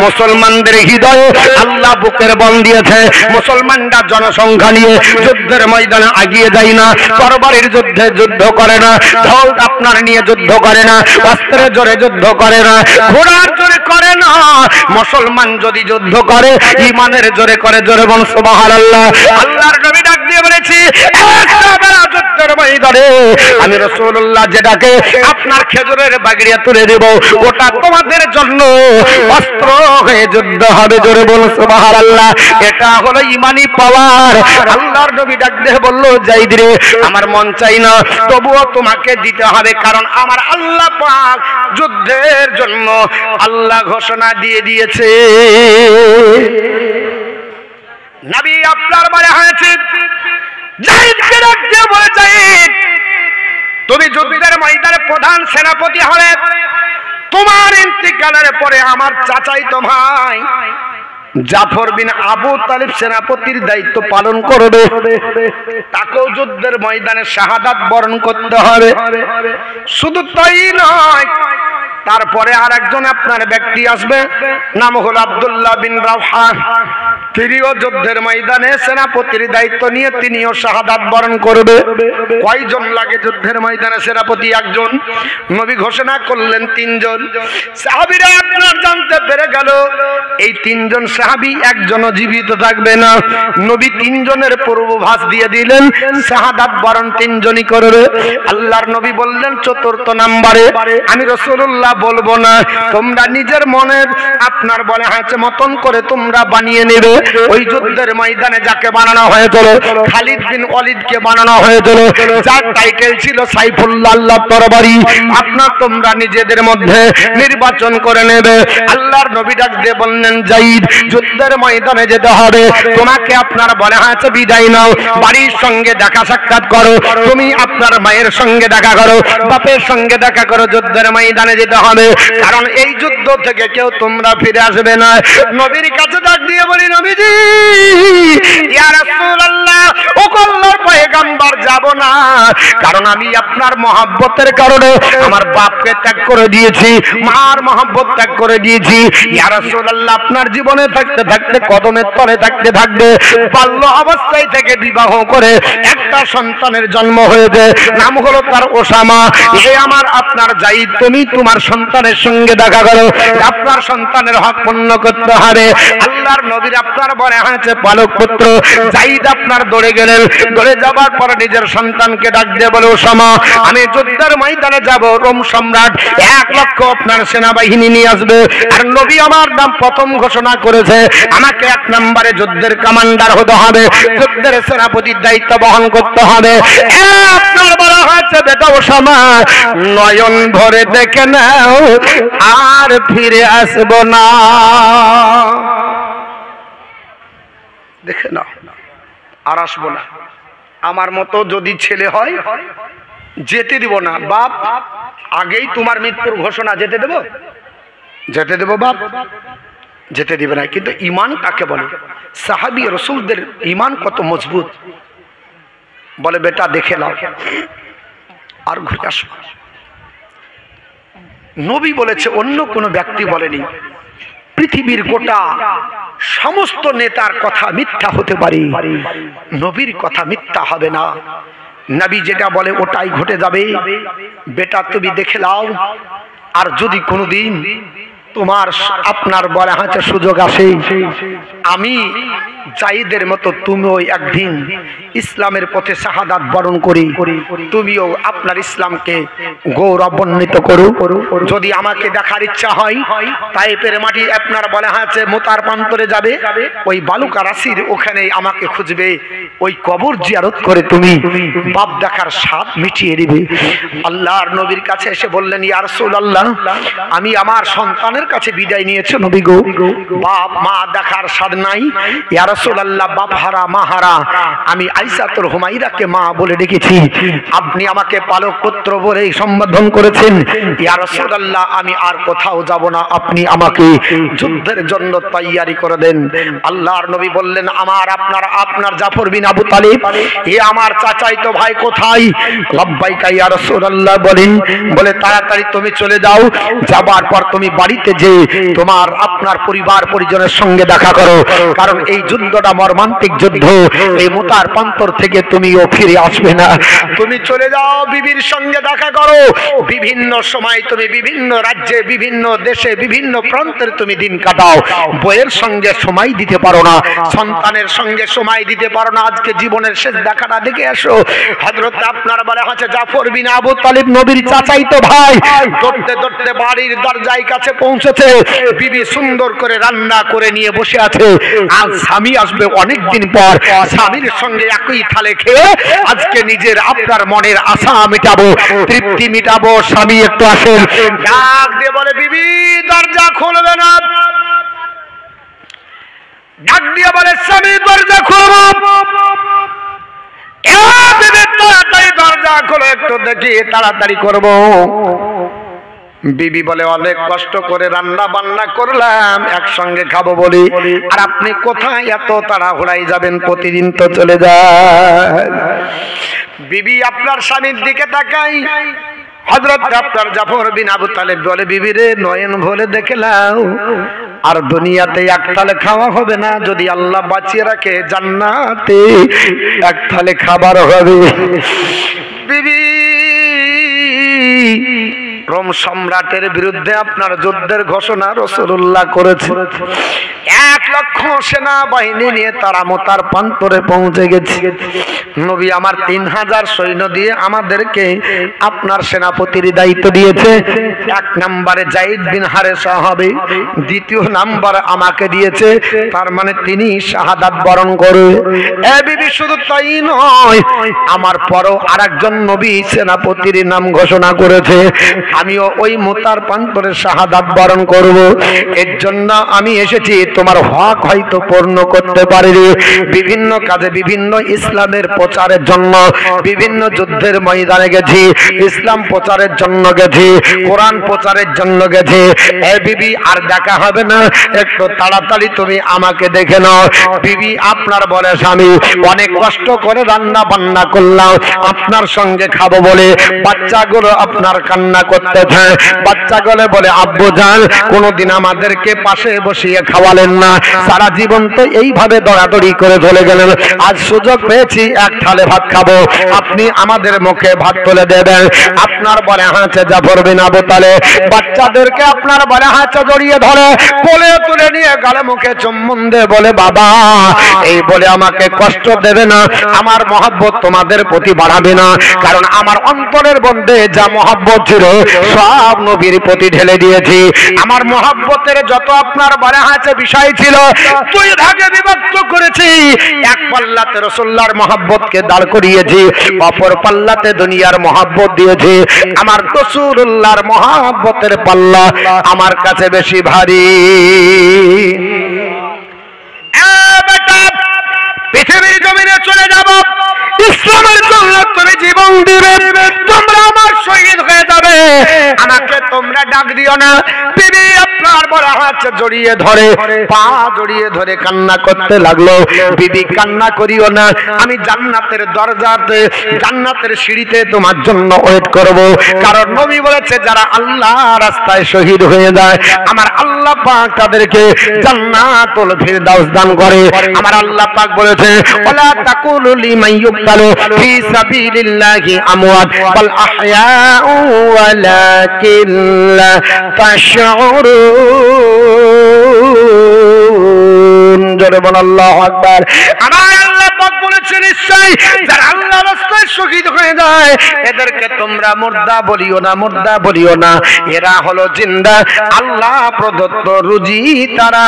মুসলমানদের হৃদয়ে আল্লাহ বুকের বল দিয়েছে। মুসলমানরা জনসংখ্যা নিয়ে যুদ্ধের ময়দানে এগিয়ে যায় না, তরবারির যুদ্ধে যুদ্ধ করে না, ঢোল আপনার নিয়ে যুদ্ধ করে না, অস্ত্রের জোরে যুদ্ধ করে না, ঘোড়ার জোরে করে না। মুসলমান যদি যুদ্ধ করে ঈমানের জোরে করে। জোরে বল সুবহানাল্লাহ। আল্লাহর নবী ডাক দিয়ে বলেছি, যুদ্ধের ময়দানে আমি রাসূলুল্লাহ যেটাকে আপনার খেজুরের বাগড়িয়া তুলে দেব, ওটা তোমাদের জন্য অস্ত্র হয়ে যুদ্ধ হবে। জোরে বল সুবহানাল্লাহ। এটা হলো ঈমানি পাওয়ার। আল্লাহর নবী ডাক দিয়ে বলল, যাইদ রে, আমার মন চাই না, তবুও তোমাকে দিতে হবে, কারণ আমার আল্লাহ পাক যুদ্ধের জন্য আল্লাহ ঘোষণা দিয়ে দিয়েছে। নবী আপনার বলে হয়েছে, যাইদকে ডাক দিয়ে বলে, যাইদ তুমি যুদ্ধের ময়দানে প্রধান সেনাপতি হবে। তোমার ইন্তিকালের পরে আমার চাচাইতো ভাই জাফর বিন আবু তালিব সেনাপতির দায়িত্ব পালন করবে। তাকেও যুদ্ধের ময়দানে শাহাদাত বরণ করতে হবে। শুধু তাই নয়, তারপরে আর একজন আপনার ব্যক্তি আসবে, নাম হলো আব্দুল্লাহ বিন রাওহা। তিনিও যুদ্ধের ময়দানে সেনাপতির দায়িত্ব নিয়ে তিনিও শাহাদাত বরণ করবে। কয়জন লাগে যুদ্ধের ময়দানে সেনাপতি? একজন। নবী ঘোষণা করলেন 3 জন। সাহাবীরা আপনার জানতে পেরে গেল এই 3 জন সাহাবী একজনও জীবিত থাকবে না। নবী 3 জনের পূর্বাভাস দিয়ে দিলেন, শাহাদাত বরণ 3 জনই করবে। আল্লাহর নবী বললেন 4র্থ নম্বরে আমি রাসূলুল্লাহ বলবো না, তোমরা নিজের মনের আপনার বলে হয়েছে মতন করে তোমরা বানিয়ে নেবে। ওই যুদ্ধের ময়দানে যাকে বানানো হয়েছিল, খালিদ বিন ওয়ালিদকে বানানো হয়েছিল, যার টাইটেল ছিল সাইফুল্লাহ আল্লাহর তরবারি, আপনার তোমরা নিজেদের মধ্যে নির্বাচন করে নেবে। আল্লাহর নবী ডাক দিয়ে বললেন, যাইদ যুদ্ধের ময়দানে যেতে হবে, তোমাকে আপনার বলা হয়েছে বিদায় নাও, বাড়ির সঙ্গে দেখা সাক্ষাৎ করো, তুমি আপনার মায়ের সঙ্গে দেখা করো, বাপের সঙ্গে দেখা করো, যুদ্ধের ময়দানে যেতে হবে, কারণ এই যুদ্ধ থেকে কেউ তোমরা ফিরে আসবে না। নবীর কাছে ডাক দিয়ে বলি, নবীজি ইয়া রাসূলুল্লাহ, ও আল্লাহর পয়গম্বর যাব না, কারণ আমি আপনার মহব্বতের কারণে আমার বাপকে ত্যাগ করে দিয়েছি, মার মহব্বত ত্যাগ করে দিয়েছি। ইয়া রাসূলুল্লাহ, আপনার জীবনে থাকতে থাকতে কদমের তলে থাকতে থাকতে বাল্য অবস্থায় থেকে বিবাহ করে একটা সন্তানের জন্ম হয়েছে, নাম হলো তার ওসামা। এই আমার আপনার যাইদ, তুমি তোমার সন্তানের সঙ্গে দেখা করো, আপনার সন্তানের হক পূর্ণ করতে হবে। আল্লাহর নবীর আপনার বলে হয়েছে পালক পুত্র যাইদ আপনার দৌড়ে গেলেন। দৌড়ে যাবার পর নিজের সন্তানকে ডাক দিয়ে বলে, ওসামা আমি যুদ্ধের ময়দানে যাব, রোম সম্রাট 1 লক্ষ আপনার সেনাবাহিনী নিয়ে আসবে, আর নবী আমার নাম প্রথম ঘোষণা করেছে, আমাকে 1 নম্বরে যুদ্ধের কমান্ডার হতে হবে, যুদ্ধের সেনাপতির দায়িত্ব বহন করতে হবে। আপনার বলা হয়েছে, বেটা ওসামা নয়ন ভরে দেখে নাও, আর ফিরে আসব না। দেখে নাও, আর আসবো না। আমার মতো যদি ছেলে হয় যেতে দিব না। বাপ আগেই তোমার মৃত্যুর ঘোষণা, যেতে দেব? যেতে দেব বাপ? যেতে দিবে না। কিন্তু ঈমান কাকে বলে? সাহাবী রাসূলদের ঈমান কত মজবুত। বলে, বেটা দেখে নাও, আর ঘুরে আসো। নবী বলেছে, অন্য কোনো ব্যক্তি বলেনি। পৃথিবীর গোটা সমস্ত নেতার কথা মিথ্যা হতে পারে, নবীর কথা মিথ্যা হবে না। নবী যেটা বলে ওটাই ঘটে যাবে। বেটা তুমি দেখে নাও, আর যদি কোনোদিন তোমার আপনার বলা হয়েছে সুযোগ আসে, আমি যাইদের মতো তুমিও একদিন ইসলামের পথে শাহাদাত বরণ করি, তুমিও আপনার ইসলামকে গৌরবান্বিত করো। যদি আমাকে দেখার ইচ্ছা হয়, তাইফের মাটি আপনার বলা হয়েছে মোতার প্রান্তরে যাবে, ওই বালুকা রাশির ওখানে আমাকে খুঁজবে, ওই কবর জিয়ারত করে তুমি বাপ দেখার স্বাদ মিটিয়ে দিবে। আল্লাহর নবীর কাছে এসে বললেন, ইয়া রাসূলুল্লাহ, আমি আমার সন্তানের বাপের কাছে বিদায় নিয়েছে নবী গো। বাপ মা দেখার স্বাদ নাই। ইয়া রাসূলুল্লাহ, বাপ হারা মা হারা। আমি আয়েশাতুল হুমায়রাকে মা বলে ডেকেছি, আপনি আমাকে পালক পুত্র বলে সম্বোধন করেছেন। ইয়া রাসূলুল্লাহ, আমি আর কোথাও যাব না, আপনি আমাকে যুদ্ধের জন্য তৈয়ারি করে দেন। আল্লাহর নবী বললেন, আমার আপনার জাফর বিন আবু তালিব, এ আমার চাচাইতো ভাই কোথায়? লাব্বাইকা ইয়া রাসূলুল্লাহ বলেন, বলে তাড়াতাড়ি তুমি চলে যাও, যাবার পর তুমি বাড়িতে যে তোমার আপনার পরিবার পরিজনের সঙ্গে দেখা করো, কারণ এই যুদ্ধটা মর্মান্তিক যুদ্ধ, এই মুতার প্রান্তর থেকে তুমিও ফিরে আসবে না। তুমি চলে যাও, বিবির সঙ্গে দেখা করো। বিভিন্ন সময় তুমি বিভিন্ন রাজ্যে, বিভিন্ন দেশে, বিভিন্ন প্রান্তের তুমি দিন কাটাও, বইয়ের সঙ্গে সময় দিতে পারো না, সন্তানের সঙ্গে সময় দিতে পারো না, আজকে জীবনের শেষ দেখাটা দেখে আসো। হযরত আপনার বলে আছে জাফর বিন আবু তালিব নবীর চাচাইতো ভাই, দৌড়তে দৌড়তে বাড়ির দরজায় কাছে পৌঁছেছে। বিবি সুন্দর করে রান্না করে নিয়ে বসে আছে, আজ স্বামী আসবে অনেক দিন পর, স্বামীর সঙ্গে একই থালে খেয়ে আজকে নিজের আপনার মনের আশা মেটাবো, তৃপ্তি মেটাবো। স্বামী একটু আসেন, ডাক দিয়ে বলে, বিবি দরজা খুলবে না। ডাক দিয়ে বলে, স্বামী দরজা খুলবো। তাড়াতাড়ি দরজা খোলো, একটু দেখি তাড়াতাড়ি করবো। বিবি বলে, অনেক কষ্ট করে রান্না বান্না করলাম, একসঙ্গে খাবো বলি, আর আপনি কোথায় এত তাড়াহুড়াই যাবেন? প্রতিদিন তো চলে যায়। বিবি আপনার স্বামীর দিকে তাকাই। হযরত আপনার জাফর বিন আবু তালিব বলে, বিবি রে, নয়ন ভরে দেখে নাও, আর দুনিয়াতে এক থালে খাওয়া হবে না, যদি আল্লাহ বাঁচিয়ে রাখে জান্নাতে এক থালে খাবার হবে। বিবি রোম সম্রাটের বিরুদ্ধে আপনার যুদ্ধের ঘোষণা রাসূলুল্লাহ করেছে। 1,00,000 সেনাবাহিনী নিয়ে তারা মোতার প্রান্তরে পৌঁছে গেছে। নবী আমার 3000 সৈন্য দিয়ে আমাদেরকে আপনার সেনাপতির দায়িত্ব দিয়েছে। 1 নম্বরে যায়েদ বিন হারেসা হবে, 2য় নাম্বার আমাকে দিয়েছে, তার মানে তিনি শাহাদাত বরণ করে। এ বিবি, শুধু তাই নয়, আমার পরও আরেকজন নবী সেনাপতির নাম ঘোষণা করেছে, আমিও ওই মোতার প্রান্তরে শাহাদাত বরণ করব। এর জন্য আমি এসেছি, তোমার হক হয়তো পূর্ণ করতে পারিনি, বিভিন্ন কাজে, বিভিন্ন ইসলামের প্রচারের জন্য বিভিন্ন যুদ্ধের ময়দানে গেছি, ইসলাম প্রচারের জন্য গেছি, কোরআন প্রচারের জন্য গেছি। এ বিবি, আর দেখা হবে না, একটু তাড়াতাড়ি তুমি আমাকে দেখে নাও। বিবি আপনার বলে, স্বামী অনেক কষ্ট করে রান্না বান্না করলাম আপনার সঙ্গে খাবো বলে, বাচ্চাগুলো আপনার কান্না করতেছে। বাচ্চাগুলো বলে, আব্বু জান কোনোদিন আমাদেরকে পাশে বসিয়ে খাওয়ালেন না, সারা জীবন তো এইভাবে দৌড়াদৌড়ি করে চলে গেলেন, আজ সুযোগ পেয়েছি এক থালে ভাত খাবো, আপনি আমাদের মুখে ভাত তুলে দেবেন। আপনার বলে হাঁচে জাফর বিন আবু তালিব বাচ্চাদেরকে আপনার বলে হাঁচে জড়িয়ে ধরে কোলে তুলে নিয়ে গালে মুখে চুম্বন দিয়ে বলে, বাবা এই বলে আমাকে কষ্ট দেবে না, আমার মহব্বত তোমাদের প্রতি বাড়াবে না, কারণ আমার অন্তরের মধ্যে যা মহব্বত ছিল সব নবীর প্রতি ঢেলে দিয়েছি। আমার মহব্বতের যত আপনার বলে হাঁচে বিষয় ছিল 2 ভাগে বিভক্ত করেছি। এক পাল্লাতে রাসূলুল্লাহর মহব্বতকে দাঁড় করিয়েছি, অপর পাল্লাতে দুনিয়ার মহব্বত দিয়েছি। আমার রাসূলুল্লাহর মহব্বতের পাল্লা আমার কাছে বেশি ভারী। পৃথিবীর জমিনে চলে যাব, ইসলামের জন্য তুমি জীবন দিবে, তোমরা আমার শহীদ হয়ে যাবে, আমাকে তোমরা ডাক দিও না। বিবি আপনার বড় হাত জড়িয়ে ধরে, পা জড়িয়ে ধরে কান্না করতে লাগলো। বিবি কান্না করিও না, আমি জান্নাতের দরজাতে, জান্নাতের সিঁড়িতে তোমার জন্য ওয়েট করব, কারণ নবী বলেছে যারা আল্লাহ রাস্তায় শহীদ হয়ে যায় আমার আল্লাহ পাক তাদেরকে জান্নাতুল ফিরদাউস দান করে। আমার আল্লাহ পাক বলেছে, ওয়ালা তাকুলু লিমান ইউকতালু ফি সাবিলিল্লাহি আমওয়াত বাল আহয়াউ ওয়ালাকিন লা তাশউরুন। জোরে বল আল্লাহু আকবার। আমার আল্লাহ পাক বলেছে, জেনেছে নিশ্চয় যারা আল্লাহ রাস্তায় শহীদ হয়ে যায় এদেরকে তোমরা মুর্দা বলিও না, মুর্দা বলিও না, এরা হলো জিন্দা। আল্লাহ প্রদত্ত রুজি তারা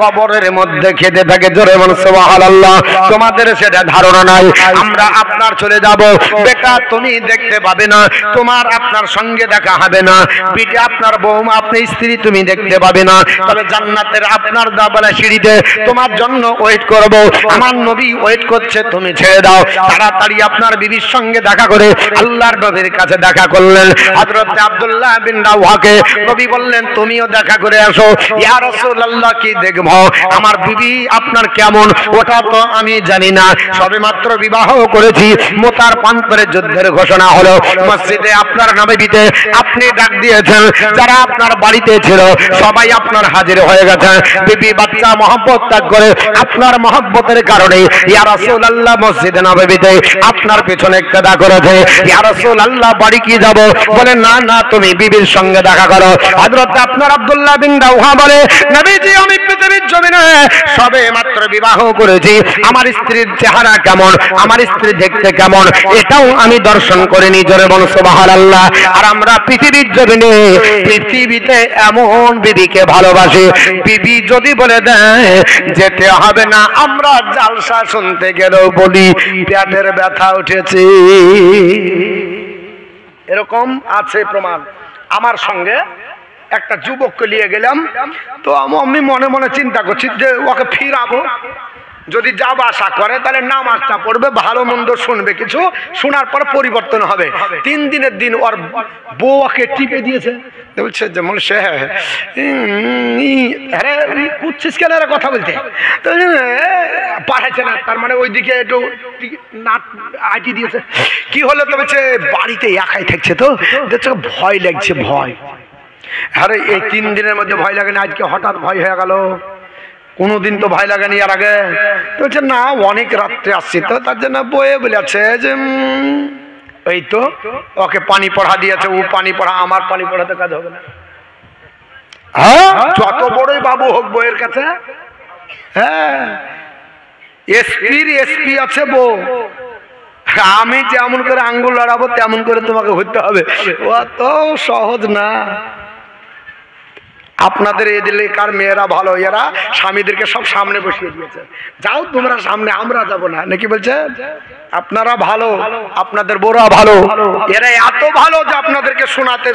কবরের মধ্যে খেতে থাকে। জোরে বলুন সুবহানাল্লাহ। তোমাদের সেটা ধারণা নাই। আমরা আপনার চলে যাব, বেটা তুমি দেখতে পাবে না, তোমার আপনার সঙ্গে দেখা হবে না, বিটি আপনার বৌমা আপনার স্ত্রী তুমি দেখতে পাবে না, তবে জান্নাতের আপনার দাবালা সিঁড়িতে তোমার জন্য ওয়েট করব। আমার নবী ওয়েট করছে, তুমি ছেড়ে দাও। তাড়াতাড়ি আপনার বিবির সঙ্গে দেখা করে আল্লাহর নবীর কাছে দেখা করলেন। হযরত আব্দুল্লাহ বিন রাওয়াহাকে নবী বললেন তুমিও দেখা করে আসো। ইয়া রাসূলুল্লাহ কি দেখব? আমার বিবি আপনার কেমন ওটা তো আমি জানি না, সবেমাত্র বিবাহ করেছি, মোতার প্রান্তরে যুদ্ধের ঘোষণা হলো, মসজিদে আপনার নবীতে আপনি ডাক দিয়েছেন, যারা আপনার বাড়িতে ছিল সবাই আপনার হাজির হয়ে গেছে। বিবি বাচ্চা মহব্বত ত্যাগ করে আপনার মহব্বতের কারণে ইয়া রাসূলুল্লাহ মসজিদে নববীতে আপনার পেছনে ইক্তেদা করেছে। ইয়া রাসূলুল্লাহ বাড়ি কি যাব? বলে না না তুমি বিবির সঙ্গে দেখা করো। হযরত আপনার আব্দুল্লাহ বিন রাওয়াহা বলে নবীজি আমি পৃথিবীর জমিনে সবে মাত্র বিবাহ করেছি, আমার স্ত্রীর চেহারা কেমন, আমার স্ত্রী দেখতে কেমন এটাও আমি দর্শন করিনি। জোরে বলুন সুবহানাল্লাহ। আর আমরা পৃথিবীর জমিনে পৃথিবীতে এমন বিবিকে ভালোবাসি, বিবি যদি বলে দেয় যেতে হবে না, আমরা জালসা শুনতে গেলেও বলি পেটের ব্যথা উঠেছে। এরকম আছে প্রমাণ। আমার সঙ্গে একটা যুবককে নিয়ে গেলাম, তো আমি মনে মনে চিন্তা করছি যে ওকে ফিরাবো, যদি যাবা আশা করে তাহলে নামাজটা পড়বে, ভালো মন্দ শুনবে, কিছু শোনার পর পরিবর্তন হবে। 3 দিনের দিন ওর বউ ওকে টিপে দিয়েছে, বলছে যেমন সে কুচ্ছিস কেন কথা বলতে পাঠাচ্ছে না, তার মানে ওইদিকে একটু আইটি দিয়েছে। কি হলো তো বলছে বাড়িতে একাই থাকছে, তো দেখছো ভয় লাগছে, ভয়। আরে এই 3 দিনের মধ্যে ভয় লাগে না, আজকে হঠাৎ ভয় হয়ে গেল? কোনোদিন তো ভয় লাগেনি আর আগে। বলছে না অনেক রাত্রে আসছি তো, তার জন্য বয়ে বলেছে যে এই তো ওকে পানি পড়া দিয়েছে, ও পানি পড়া, আমার পানি পড়াতে কাজ হবে না। হ্যাঁ যত বড়ই বাবু হোক বইয়ের কাছে, হ্যাঁ এসপি আছে বউ, আমি যেমন করে আঙ্গুল লড়াবো তেমন করে তোমাকে হইতে হবে, ও তো সহজ না। আপনাদের এদিকের মেয়েরা ভালো, এরা স্বামীদেরকে সব সামনে বসিয়ে দিয়েছে, যাও তোমরা সামনে, আমরা যাব না, নাকি বলছে? আপনারা ভালো, আপনাদের বড়রা ভালো, এরা এত ভালো যে আপনাদেরকে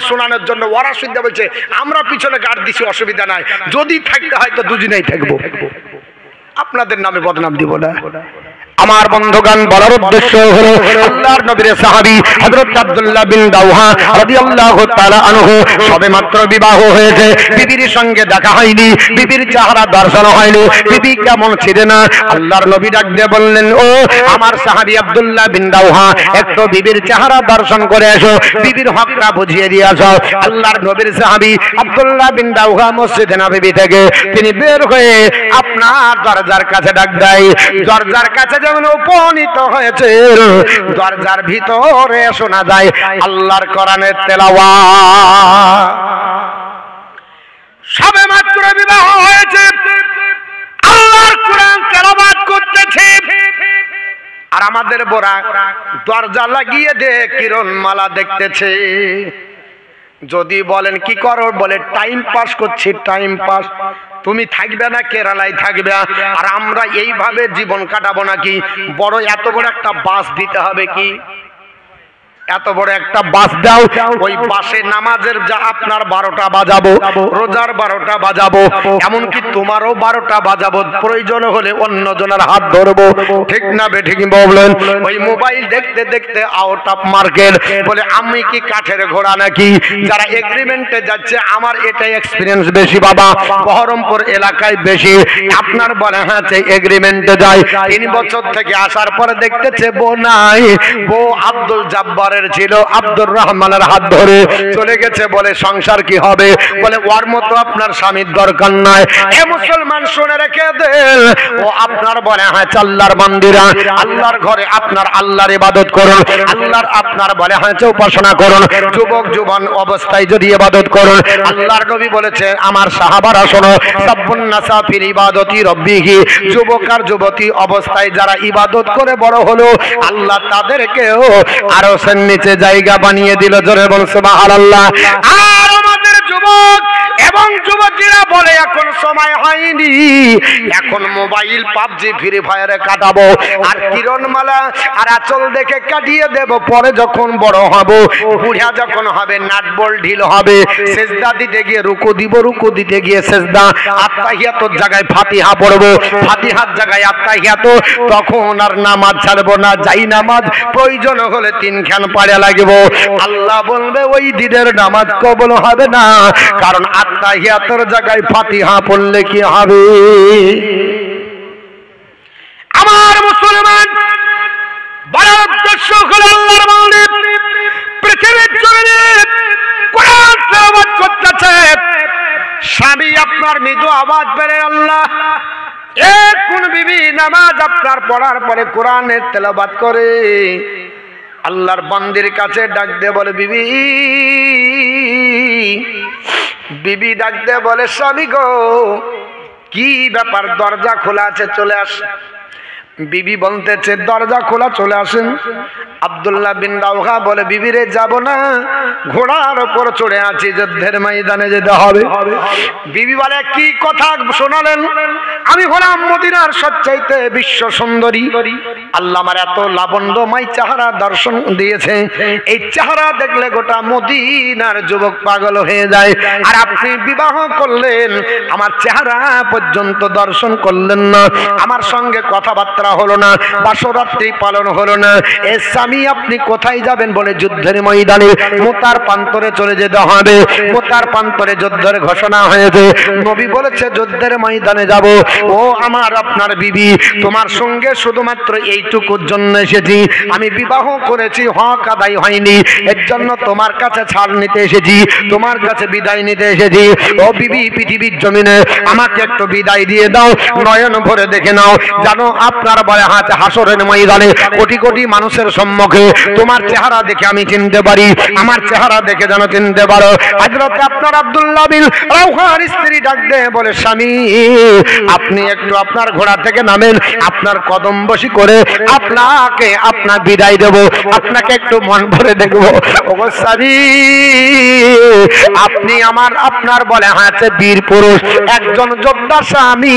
শোনানোর জন্য ওরা শুদ্ধ বলছে আমরা পিছনে গার্ড দিছি, অসুবিধা নাই, যদি থাকতে হয় তো দুজনেই থাকবো, আপনাদের নামে বদনাম দিব না। আমার বন্ধুগণ বলার উদ্দেশ্য হলো আল্লাহর নবীর সাহাবী হযরত আব্দুল্লাহ বিন রাওয়াহা রাদিয়াল্লাহু তাআলা আনহু সবেমাত্র বিবাহ হয়েছে, বিবির সঙ্গে দেখা হয়নি, বিবির চেহারা দর্শন হয়নি, বিবি কেমন ছিল না। আল্লাহর নবী ডাক দিয়ে বললেন ও আমার সাহাবী আব্দুল্লাহ বিন রাওয়াহা একটু বিবির চেহারা দর্শন করে এসো, বিবির হকটা বুঝিয়ে দিয়ে আসো। আল্লাহর নবীর সাহাবী আব্দুল্লাহ বিন রাওয়াহা মসজিদে নববী থেকে তিনি বের হয়ে আপনার দরজার কাছে ডাক দেয়। দরজার কাছে যখন উপনীত হয়েছে দরজার ভিতরে শোনা যায় আল্লাহর কোরআনের তেলাওয়াত। সবেমাত্র বিবাহ হয়েছে, আল্লাহর কোরআন তেলাওয়াত করতেছে, আর আমাদের বোরা দরজা লাগিয়ে দে কিরণমালা দেখতেছে। যদি বলেন কি করো, বলে টাইম পাস করছি, টাইম পাস। তুমি থাকবে না, কেরালায় থাকবে, আর আমরা এইভাবে জীবন কাটাবো নাকি? বড় এত বড় একটা বাস দিতে হবে কি? এত বড় একটা বাস দাও, ওই বাসে নামাজের যা আপনার 12টা বাজাবো, রোজার 12টা বাজাবো, এমনকি তোমারও 12টা বাজাবো, প্রয়োজন হলে অন্য জনের হাত ধরবো, ঠিক না বেঠিক বললেন? ওই মোবাইল দেখতে দেখতে আউট অফ মার্কেট, বলে আমি কি কাঠের ঘোড়া নাকি? যারা এগ্রিমেন্টে যাচ্ছে, আমার এটাই এক্সপিরিয়েন্স বেশি বাবা, বহরমপুর এলাকায় বেশি। আপনার বলে হ্যাঁ এগ্রিমেন্টে যায়, 3 বছর থেকে আসার পরে দেখতেছে বউ নাই, বউ আব্দুল জাব্বার পরের ছিল আব্দুর রহমানের হাত ধরে চলে গেছে, বলে সংসার কি হবে, বলে ওর মতো আপনার স্বামীর দরকার নাই। এ মুসলমান শুনে রেখে দেন, ও আপনার বলে হ্যাঁ আল্লাহর বান্দিরা, আল্লাহর ঘরে আপনার আল্লাহর ইবাদত করুন, আল্লাহর আপনার বলে হ্যাঁ উপাসনা করুন, যুবক যুবন অবস্থায় যদি ইবাদত করুন। আল্লাহর নবী বলেছেন আমার সাহাবারা শোনো, সাব্বুন নাসা ফিল ইবাদতি রাব্বিহি, যুবক আর যুবতী অবস্থায় যারা ইবাদত করে বড় হলো আল্লাহ তাদেরকেও আরশের নিচে জায়গা বানিয়ে দিল। জোরে বলুন সুবহানাল্লাহ। আর আমাদের যুবক এবং যুবতীরা বলে এখন সময় হয়নি, এখন মোবাইল পাবজি ফ্রি ফায়ারে কাটাবো, আর কিরণমালা আর আঁচল দেখে কাটিয়ে দেব, পরে যখন বড় হব বুড়া যখন হবে নাটবল ঢিল হবে, সেজদা দিতে গিয়ে রুকু দিব, রুকু দিতে গিয়ে সেজদা, আত্তাহিয়াতের জায়গায় ফাতিহা পড়বো, ফাতিহার জায়গায় আত্তাহিয়াত, তখন আর নামাজ ছাড়বো না, যাই নামাজ প্রয়োজন হলে 3 খান পাড়া লাগিব। আল্লাহ বলবে ওই দিনের নামাজ কবুল হবে না, কারণ আত্তাহিয়াতের জায়গায় ফাতিহা পড়লে কি হবে? আমার মুসলমান বড় উদ্দেশ্য হলো আল্লাহর বান্দা পৃথিবীর জমিনে কোরআন তেলাওয়াত করতেছে, স্বামী আপনার মৃদু আওয়াজ বেড়ে আল্লাহ কোন বিবি নামাজ আপনার পড়ার পরে কোরআনের তেলাওয়াত করে আল্লাহর বান্দির কাছে ডাক দিয়ে বলে বিবি, বিবি ডাক দিয়ে বলে স্বামী গো কি ব্যাপার, দরজা খোলা আছে চলে আস। বিবি বলতেছে দরজা খোলা চলে আসেন। আব্দুল্লাহ বিন রাওহা বলে বিবিরে যাব না, ঘোড়ার উপর চড়ে আছি, যুদ্ধের ময়দানে যেতে হবে। বিবি বলে কি কথা শোনালেন, আমি হলাম মদিনার সবচাইতে বিশ্ব সুন্দরী, আল্লাহ আমার এত লাবণ্যময় চেহারা দর্শন দিয়েছে, এই চেহারা দেখলে গোটা মদিনার যুবক পাগল হয়ে যায়, আর আপনি বিবাহ করলেন আমার চেহারা পর্যন্ত দর্শন করলেন না, আমার সঙ্গে কথাবার্তা হলো না, বাসরাত্রি পালন হলো না, এ স্বামী আপনি কোথায় যাবেন? বলে যুদ্ধের ময়দানে মুতার প্রান্তরে চলে যেতে হবে। মুতার প্রান্তরে যুদ্ধের ঘোষণা হয়েছে, নবী বলেছে যুদ্ধের ময়দানে যাব। ও আমার আপনার বিবি, তোমার সঙ্গে শুধুমাত্র এইটুকুর জন্য এসেছি, আমি বিবাহ করেছি, হক আদায় হয়নি, এর জন্য তোমার কাছে ছাড় নিতে এসেছি, তোমার কাছে বিদায় নিতে এসেছি। ও বিবি, পৃথিবীর জমিনে আমাকে একটু বিদায় দিয়ে দাও, নয়ন ভরে দেখে নাও, জানো আপনার বলে হাসরের ময়দানে কোটি কোটি মানুষের সম্মুখে তোমার চেহারা দেখে আমি চিনতে পারি, আমার চেহারা দেখে যেন চিনতে পারো। হযরত আপনার আব্দুল্লাহ বিন রাওহার স্ত্রী ডাক দেয় বলে স্বামী আপনি একটু আপনার ঘোড়া থেকে নামেন, আপনার কদম বসি করে আপনাকে আপনার বিদায় দেব, আপনাকে একটু মন ভরে দেখবো। ওগো স্বামী আপনি আমার আপনার বলে হাতে বীর পুরুষ, একজন যোদ্ধা স্বামী,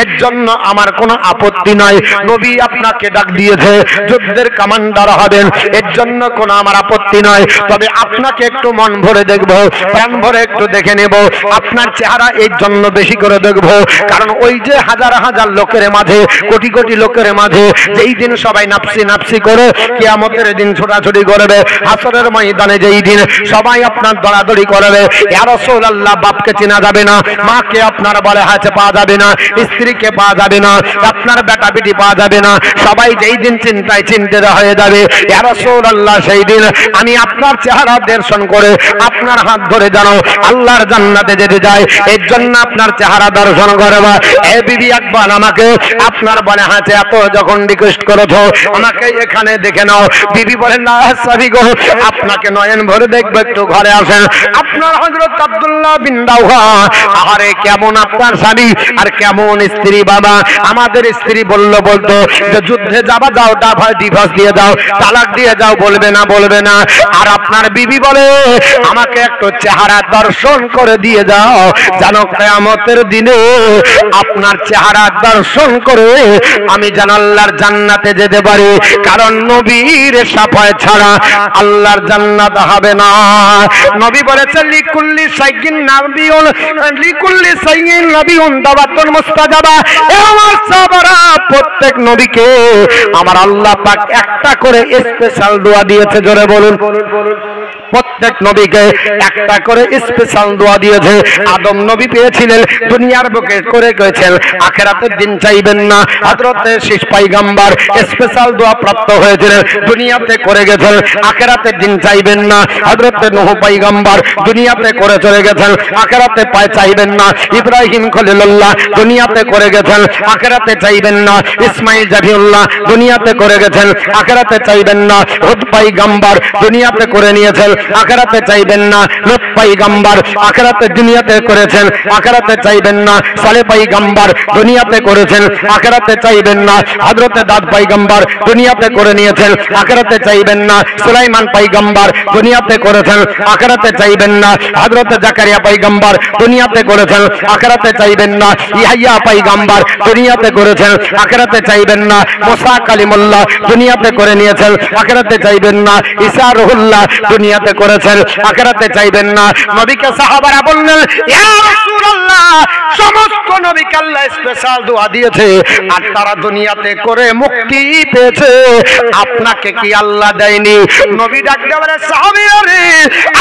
এর জন্য আমার কোনো আপত্তি নাই। নবী আপনাকে ডাক দিয়েছে, যুদ্ধের কমান্ডার হবেন, এর জন্য কোনো আমার আপত্তি নয়, তবে আপনাকে একটু মন ভরে দেখবো, প্রাণ ভরে একটু দেখে নেব, আপনার চেহারা এর জন্য বেশি করে দেখবো, কারণ ওই যে হাজার হাজার লোকের মাঝে, কোটি কোটি লোকের মাঝে যেই দিন সবাই নাফসি নাফসি করে কিয়ামতের দিন ছোটাছুটি করবে, হাসরের ময়দানে যেই দিন সবাই আপনার দৌড়াদৌড়ি করবে, ইয়া রাসূলুল্লাহ বাপকে চেনা যাবে না, মাকে আপনার বলে হাতে পাওয়া যাবে না, স্ত্রীকে পাওয়া যাবে না, আপনার বেটা বেটি পাওয়া যাবে না, সবাই যেই দিন চিন্তায় চিন্তিত হয়ে যাবে, ইয়া রাসূলুল্লাহ সেই দিন আমি আপনার চেহারা দর্শন করে আপনার হাত ধরে জানো আল্লাহর জান্নাতে যেতে যায়, এর জন্য আপনার চেহারা দর্শন করবা। এ বিবি একবার আমাকে আপনার বলে হাতে এত যখন রিকোয়েস্ট করেছো আমাকে এখানে দেখে নাও। বিবি বলেন না স্বামী গো আপনাকে নয়ন ভরে দেখবো, একটু ঘরে আসেন। আপনার হযরত আব্দুল্লাহ বিন রাওহা, আরে কেমন আপনার স্বামী আর কেমন স্ত্রী বাবা, আমাদের স্ত্রী বলতো যে যুদ্ধে যাবা যাও, ডিভোর্স দিয়ে দাও, তালাক দিয়ে যাও, বলবে না বলবে না। আর আপনার বিবি বলে আমাকে একটু চেহারা দর্শন করে দিয়ে যাও, জানো কিয়ামতের দিনে আপনার চেহারা দর্শন করে আমি যেন আল্লাহর জান্নাতে যেতে পারি, কারণ নবীর শাফায়াত ছাড়া আল্লাহর জান্নাত হবে না। নবী বলেছেন লিকুল্লি সাইয়্যিন নাবিয়ুন, লিকুল্লি সাইয়্যিন নাবিয়ুন দাওয়াতুন মুস্তাজাবা। এ আমার সাহাবারা, প্রত্যেক নবীকে আমার আল্লাহ পাক একটা করে স্পেশাল দোয়া দিয়েছে, জোরে বলুন। প্রত্যেক নবীকে একটা করে স্পেশাল দোয়া দিয়েছে। আদম নবী পেয়েছিলেন, দুনিয়ার বুকে করে গেছেন, আখিরাতের দিন চাইবেন না। হযরত শেষ পয়গম্বর স্পেশাল দোয়া প্রাপ্ত হয়েছিলেন, দুনিয়াতে করে গেছেন, আখিরাতের দিন চাইবেন না। হযরত নূহ পয়গম্বর দুনিয়াতে করে চলে গেছেন, আখিরাতে চাইবেন না। ইব্রাহিম খলিলুল্লাহ দুনিয়াতে করে গেছেন, আখিরাতে চাইবেন না। ইসমাইল জাবিউল্লাহ দুনিয়াতে করে গেছেন, আখিরাতে চাইবেন না। হুদ পয়গম্বর দুনিয়াতে করে নিয়েছেন, আখিরাতে চাইবেন না। লূত পয়গম্বর আখিরাতে দুনিয়াতে করেছেন, আখিরাতে চাইবেন না। সালেহ পয়গম্বর দুনিয়াতে করেছেন, আখিরাতে চাইবেন না। হযরত দাউদ পয়গম্বর দুনিয়াতে করে নিয়েছেন, আখিরাতে চাইবেন না। সুলাইমান পয়গম্বর দুনিয়াতে করেছেন, আখিরাতে চাইবেন না। হযরত জাকারিয়া পয়গম্বর দুনিয়াতে করেছেন, আখিরাতে চাইবেন না। ইয়াহইয়া পয়গম্বর দুনিয়াতে করেছেন, আখিরাতে চাইবেন না। মুসা কালিমুল্লাহ দুনিয়াতে করে নিয়েছেন, আখিরাতে চাইবেন না। ঈসা রুহুল্লাহ দুনিয়াতে করেছেন, আখিরাতে চাইবেন না। নবীকে সাহাবারা বললেন, ইয়া রাসূলুল্লাহ, সমস্ত নবীকে আল্লাহ স্পেশাল দোয়া দিয়েছে আর তারা দুনিয়াতে করে মুক্তি পেয়েছে, আপনাকে কি আল্লাহ দেয়নি? নবী ডাকতে বলে, সাহাবীরা রে,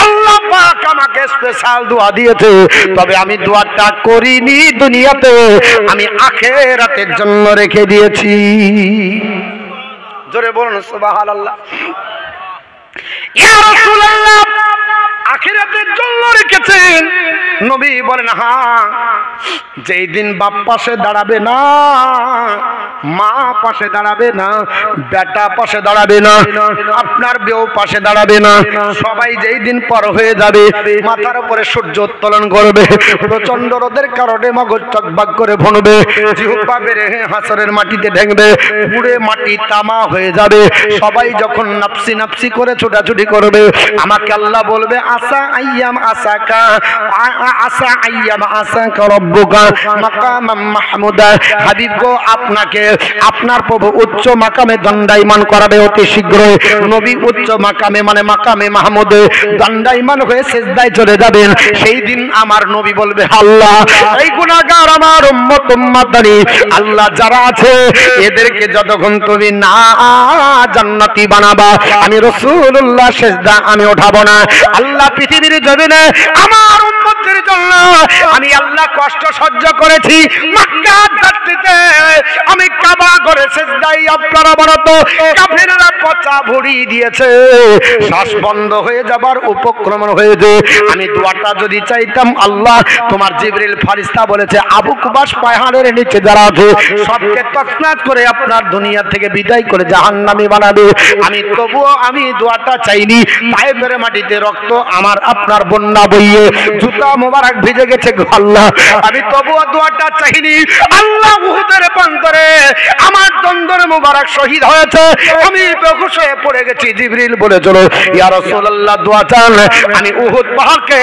আল্লাহ পাক আমাকে স্পেশাল দোয়া দিয়েছে, তবে আমি দোয়াটা করিনি দুনিয়াতে, আমি আখিরাতের জন্য রেখে দিয়েছি। জোরে বলুন সুবহানাল্লাহ। ইয়া রাসূলুল্লাহ, আখিরাতের জন্য রেখেছেন? নবী বলেন, হ্যাঁ, যেই দিন বাপ পাশে দাঁড়াবে না, মা পাশে দাঁড়াবে না, বেটা পাশে দাঁড়াবে না, আপনার বউ পাশে দাঁড়াবে না, সবাই যেই দিন পর হয়ে যাবে, মাথার উপরে সূর্য উত্তোলন করবে, প্রচন্ড রোদের কারণে মগজ চকবাক করে ভনবে, জিহ্বা বেড়ে হাসরের মাটিতে ঢেকবে, পুড়ে মাটি তামা হয়ে যাবে, সবাই যখন নাফসি নাফসি করে ছোটাছুটি করবে, আমাকে আল্লাহ বলবে, আসা আইয়াম আসাকা, আসা আইয়াম আসাকা রব্বুকা মাকামাম মাহমুদা। হাবিব গো, আপনাকে আপনার প্রভু উচ্চ মাকামে দণ্ডায়মান করাবে অতি শীঘ্রই। নবী উচ্চ মাকামে মানে মাকামে মাহমুদে দণ্ডায়মান হয়ে সিজদায় চলে যাবেন। সেই দিন আমার নবী বলবে, আল্লাহ, এই গুনাহগার আমার উম্মত উম্মতানি, আল্লাহ যারা আছে এদেরকে যতক্ষণ তুমি না জান্নাতি বানাবা, আমি রাসূলুল্লাহ সিজদা আমি উঠাবো না। আল্লাহ পৃথিবীর জমিনে আমার উম্মতের জন্য আমি আল্লাহ কষ্ট সহ্য করেছি। মক্কা ধরতিতে আমি কাবা করে সিজদায় আপনারা বলতো কাফেররা পচা ভুড়ি দিয়েছে, শ্বাস বন্ধ হয়ে যাবার উপক্রম হয়েছে। আমি দোয়াটা যদি চাইতাম, আল্লাহ তোমার জিবরিল ফেরেশতা বলেছে আবু কুবাস পাহাড়ের নিচে যারা আছে সবকে তছনছ করে আপনার দুনিয়া থেকে বিদায় করে জাহান্নামী বানাবে, আমি তবুও আমি দোয়াটা চাইনি। তায়েফের মাটিতে রক্ত আমার আপনার বন্যা বইয়ে জুতা মোবারক ভিজে গেছে, আল্লাহ আমি তবুও দোয়াটা চাইনি। আল্লাহ উহুদের প্রান্তরে আমার দন্দর মোবারক শহীদ হয়েছে, আমি বেহুশ হয়ে পড়ে গেছি। জিবরিল বলে চলো ইয়া রাসূলুল্লাহ দোয়া চান, আমি উহুদ পাহাড়কে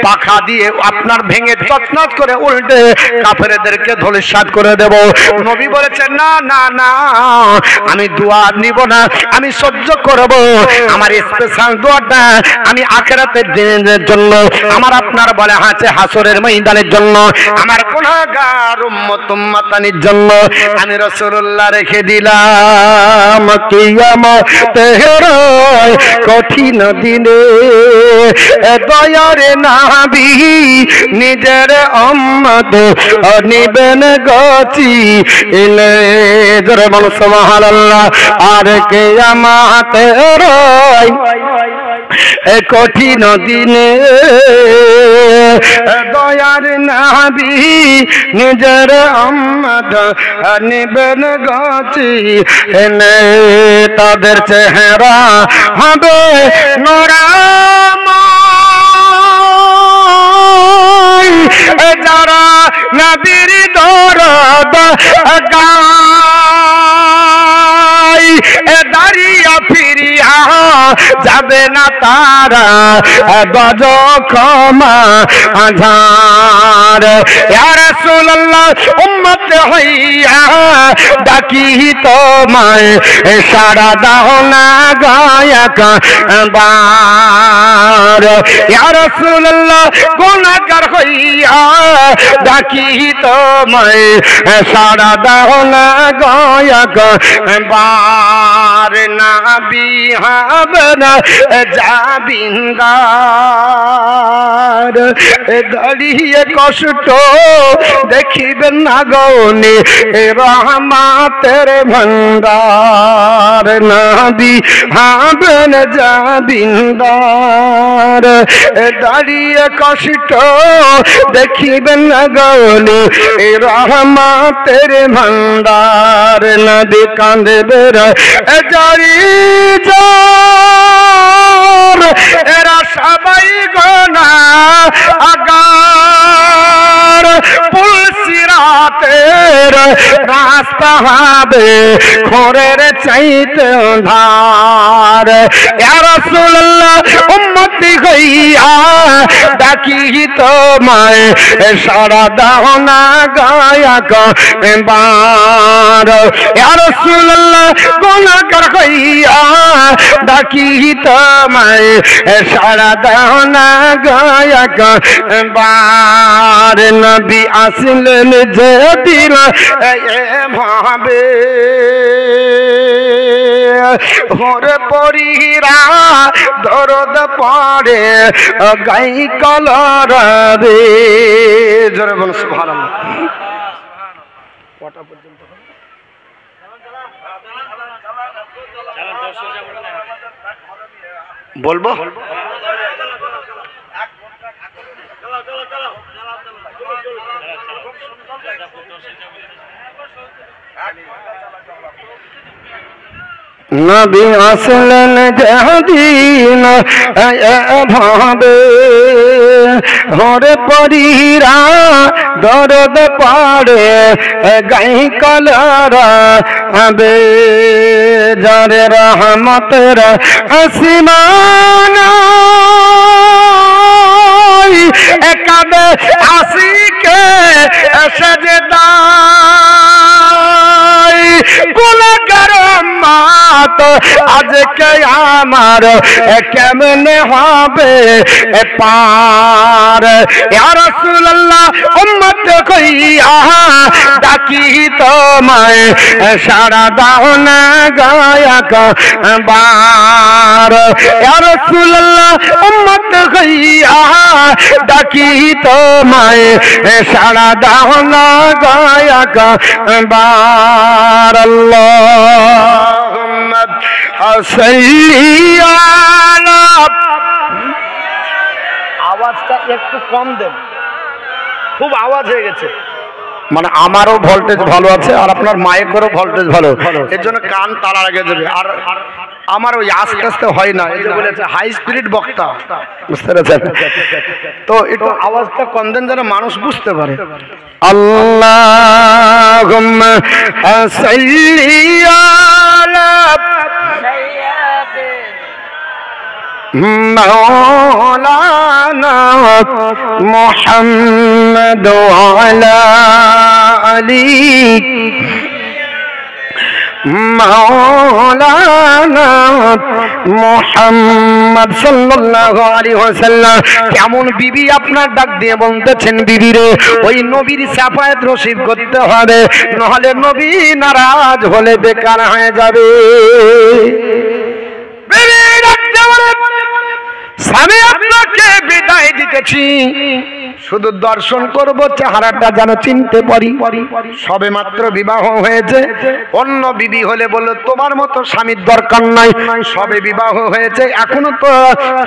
পাখা দিয়ে আপনার ভেঙে তছনছ করে উল্টে কাফেরদেরকে ধূলিসাৎ করে দেব। নবী বলেছেন, না না না, আমি দোয়া নিব না, আমি সহ্য করব। আমার স্পেশাল দোয়াটা আমি আখিরাতের দিনের জন্য, আমার আপনার বলে আছে হাসরের ময়দানের জন্য, আমার গুনাহগার উম্মত উম্মতানির জন্য আমি রাসূলুল্লাহ রেখে দিলাম। কিয়ামতের কঠিন দিনে দয়ার নবী নিজের উম্মত নিবেন গতি ইলে, জোরে বল সুবহানাল্লাহ। আর কিয়ামতের কঠিন দিনে দয়ার নবী নিজের উম্মত নিবেন গতি এনে, তাদের চেহারা হবে নূরাময়, যারা নবীর দরদ গায়, দাঁড়িয়া ফিরিয়া যাবে না তারা গজ ক্ষমা আধার। ইয়া রাসূলুল্লাহ উম্মত হইয়া ডাকি তোমায়, সাড়া দাও না গায়ক বার। ইয়া রাসূলুল্লাহ গুনাহগার হইয়া ডাকি তোমায়, সাড়া দাও না গায়ক বার। নবী হবে না জাবিন্দার দাঁড়িয়ে কষ্ট দেখিবেন না গৌনি রহমাতের ভান্ডার নবী হবেন জাবিন্দার দাঁড়িয়ে কষ্ট দেখিবেন না গৌনি রহমাতের ভান্ডার নবী কাঁদবে জারি যার এরা সবাই গুনাহগার পুলসিরাতের রাস্তা হবে খোরের চাইতে ধার ইয়া রাসূলুল্লাহ উম্মতি হইয়া ডাকি তোমায় সারা দাও না গায়ক বার ইয়া রাসূলুল্লাহ গুনাহগার হইয়া ডাকি তোমায় সারা দাও না গায়ক বার নবী আসলেন যে দিল ভাবে হরে পরিরা দরদ পড়ে গাই কলর রে জোরে বল সুবহানাল্লাহ কটা পর্যন্ত বলবো নবী আসলেন যেদিন ভাবে হরে পরিরা দরদ পড়ে গাই কলর হবে যারে রহমতের আসমান একাদ আসিকে সেজদা গুনাহগার উম্মত আজকে আমার কেমনে হবে পার ইয়া রাসূলুল্লাহ উম্মত কইয়া ডাকি তোমায় সারা দাও না গায়ক বার ইয়া রাসূলুল্লাহ উম্মত কইয়া ডাকি তোমায় সারা দাও না গায়ক বার আল্লাহুম্মা সাল্লি আলা আওয়াজটা একটু কম দেন খুব আওয়াজ হয়ে গেছে মানে আমারও ভোল্টেজ ভালো আছে আর আপনার মাইকেরও ভোল্টেজ ভালো এর জন্য কান তালা লেগে যাবে আর আমার ওই আস্তে আস্তে হয় না এই যে বলেছে হাই স্পিড বক্তা বুঝতে পেরেছেন তো একটু আওয়াজটা কম দেন যেন মানুষ বুঝতে পারে আল্লাহুম্মা সাল্লি আলা مولانا محمد وعلى آله مولانا মুহাম্মদ সাল্লাল্লাহু আলাইহি ওয়াসাল্লাম কেমন বিবি আপনার ডাক দিয়ে বলতেছেন বিবি রে ওই নবীর শাফায়াত নসিব করতে হবে নাহলে নবী নারাজ হলে বেকার হয়ে যাবে বিবি ডাক দিয়ে বলে স্বামী আপনাকে বিদায় দিতেছি শুধু দর্শন করব চেহারাটা যেন চিনতে পারি সবে মাত্র বিবাহ হয়েছে অন্য বিবি হলে বলে তোমার মতো স্বামীর দরকার নাই সবে বিবাহ হয়েছে এখনো তো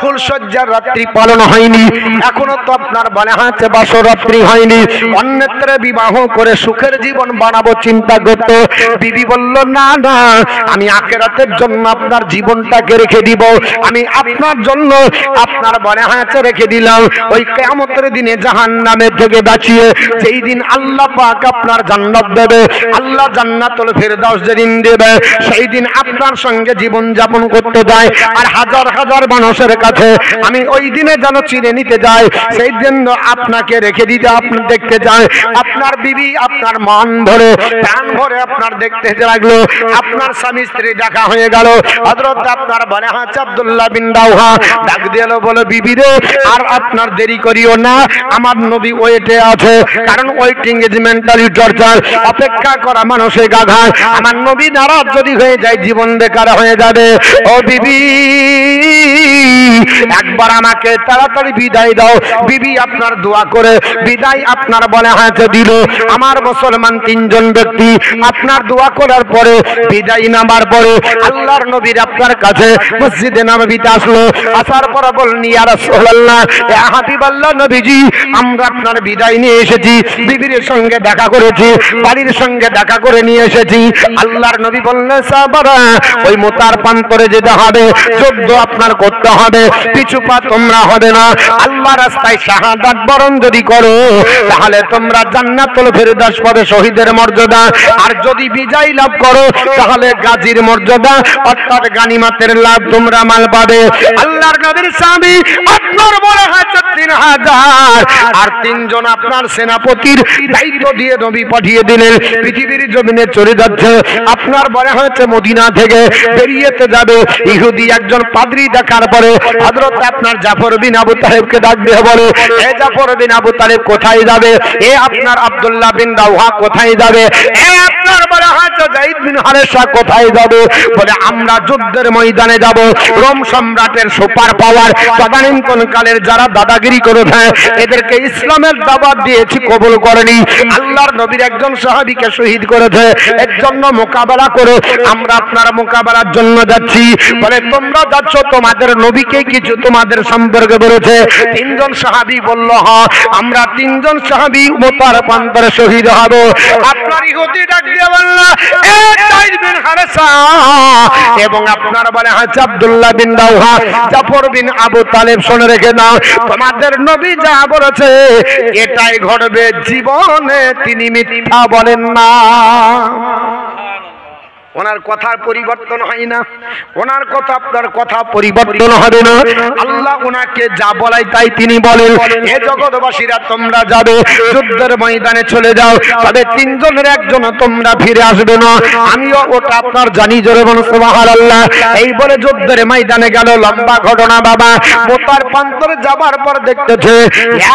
ফুলসজ্জার রাত্রি পালন হয়নি এখনো তো আপনার বলে হাতে বাসর রাত্রি হয়নি অন্যত্র বিবাহ করে সুখের জীবন বানাবো চিন্তা করত বিবি বলল না না আমি আখিরাতের জন্য আপনার জীবনটাকে রেখে দিব আমি আপনার জন্য আপনার বলে হাতে রেখে দিলাম ওই কিয়ামতের দিনে জাহান্নামের থেকে বাঁচিয়ে যেই দিন আল্লাহ পাক আপনার জান্নাত দেবে আল্লাহ জান্নাতুল ফেরদাউস যেদিন দেবে সেই দিন আপনার সঙ্গে জীবন যাপন করতে যায় আর হাজার হাজার মানুষের কাছে আমি ওই দিনে যেন চিনে নিতে যাই সেই জন্য আপনাকে রেখে দিতে আপনি দেখতে চাই আপনার বিবি আপনার মন ভরে প্রাণ ভরে আপনার দেখতে লাগলো আপনার স্বামী স্ত্রী দেখা হয়ে গেল হযরত আপনার বলে আব্দুল্লাহ বিন রাওহা ডাক দিলো বলে বিবি রে আর আপনার দেরি করিও না আমার নবী ওয়েটে আছে, কারণ ওয়েটিং ইজ মেন্টালি টর্চার। অপেক্ষা করা মানসিক আঘাত। আমার নবী নারাজ যদি হয়ে যায় জীবন বেকার হয়ে যাবে। ও বিবি, একবার আমাকে তাড়াতাড়ি বিদায় দাও। বিবি আপনার দোয়া করে বিদায় আপনার বলে হাতে দিল। আমার মুসলমান তিনজন ব্যক্তি আপনার দোয়া করার পরে বিদায় নামার পরে আল্লাহর নবীর আপনার কাছে মসজিদে নববীতে আসলো। আসার পর বললেন, ইয়া রাসূলুল্লাহ, ইয়া হাবিবাল্লাহ নবীজি, আমরা আপনার বিদায় নিয়ে এসেছি, বিবির সঙ্গে দেখা করেছি, বাড়ির সঙ্গে দেখা করে নিয়ে এসেছি। আল্লাহর নবী বললেন, সাহাবারা, ওই মোতার প্রান্তরে যেতে হবে, যুদ্ধ আপনার করতে হবে, পিছু পা তোমরা হবে না। আল্লাহ রাস্তায় শাহাদাত বরণ যদি করো তাহলে তোমরা জান্নাতুল ফেরদাউস পাবে, শহীদের মর্যাদা। আর যদি বিজয় লাভ করো তাহলে গাজীর মর্যাদা, অর্থাৎ গানিমাতের লাভ, তোমরা মাল পাবে। আল্লাহর নবীর সাহাবী আপনার বড় হাতে 3000 আর তিনজন আপনার সেনাপতির দায়িত্ব দিয়ে নবী পাঠিয়ে দিলেন। পৃথিবীর জমিনে চলে যাচ্ছে, আপনার বড় হয়েছে মদিনা থেকে বেরিয়েতে যাবে। ইহুদি একজন পাদ্রী দেখার পরে হযরত আপনার জাফর বিন আবু তালেবকে ডাক দিয়ে বলে, এ জাফর বিন আবু তালেব কোথায় যাবে? এ আপনার আব্দুল্লাহ বিন রাওহা কোথায় যাবে? এ আপনার বড় হাতে যায়েদ বিন হারেসা কোথায় যাবে? বলে, আমরা যুদ্ধের ময়দানে যাব। রোম সম্রাটের সুপার পাওয়ার তদানীন্তন কালের যারা দাদাগিরি করেছে এদেরকে ইসলামের দাওয়াত দিয়েছি, কবুল করেনি। আল্লাহর নবীর একজন সাহাবীকে শহীদ করেছে, এর জন্য মোকাবেলা করে আমরা আপনার মোকাবেলার জন্য যাচ্ছি। বলে, তোমরা যাচ্ছ, তোমাদের নবীকে কিছু তোমাদের সম্পর্কে বলেছে? তিনজন সাহাবী বলল, হ্যাঁ, আমরা তিনজন সাহাবী মোতার প্রান্তরে শহীদ হব। আপনার ইহুদি ডাক দিয়ে বলল, এ যায়েদ বিন হারেসা এবং আপনার বলে হচ্ছে আব্দুল্লাহ বিন রাওহা, জাফর বিন আবু তালেব, শুনে রেখে নাও, তোমাদের নবী যা বলেছে এটাই ঘটবে। জীবনে তিনি মিথ্যা বলেন না। ওনার কথার পরিবর্তন হয় না, ওনার কথা আপনার কথা পরিবর্তন হবে না। আল্লাহ ওনাকে যা বলাই তাই তিনি বলেন। হে জগৎবাসীরা, তোমরা যাবে যুদ্ধের ময়দানে চলে যাও, তবে তিনজনের একজন তোমরা ফিরে আসবে না। আমিও ওটা আপনার জানি, জোরে বলুন সুবহানাল্লাহ। এই বলে যুদ্ধের ময়দানে গেল। লম্বা ঘটনা বাবা। মোতার প্রান্তরে যাবার পর দেখতেছে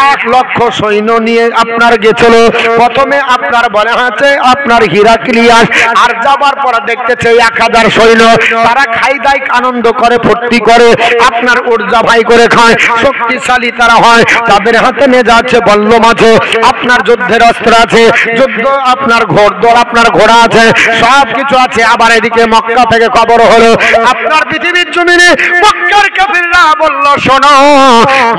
1 লক্ষ সৈন্য নিয়ে আপনার গেছিল। প্রথমে আপনার বলে আছে আপনার হিরাক্লিয়াস, আর যাবার পর দেখতেছে 1000 সৈন্য। তারা খাই দায়, আনন্দ করে, ফুর্তি করে, আপনার ঊর্জা ভাই করে খায়, শক্তিশালী তারা হয়। তাদের হাতে নিয়ে যাচ্ছে বল্লম আছে, আপনার যুদ্ধের অস্ত্র আছে, যুদ্ধ আপনার ঘোড়দৌড়, আপনার ঘোড়া আছে, সব কিছু আছে। আবার এদিকে মক্কা থেকে খবর হলো আপনার পৃথিবীর জমিনে মক্কার কাফিররা বলল, শোনো,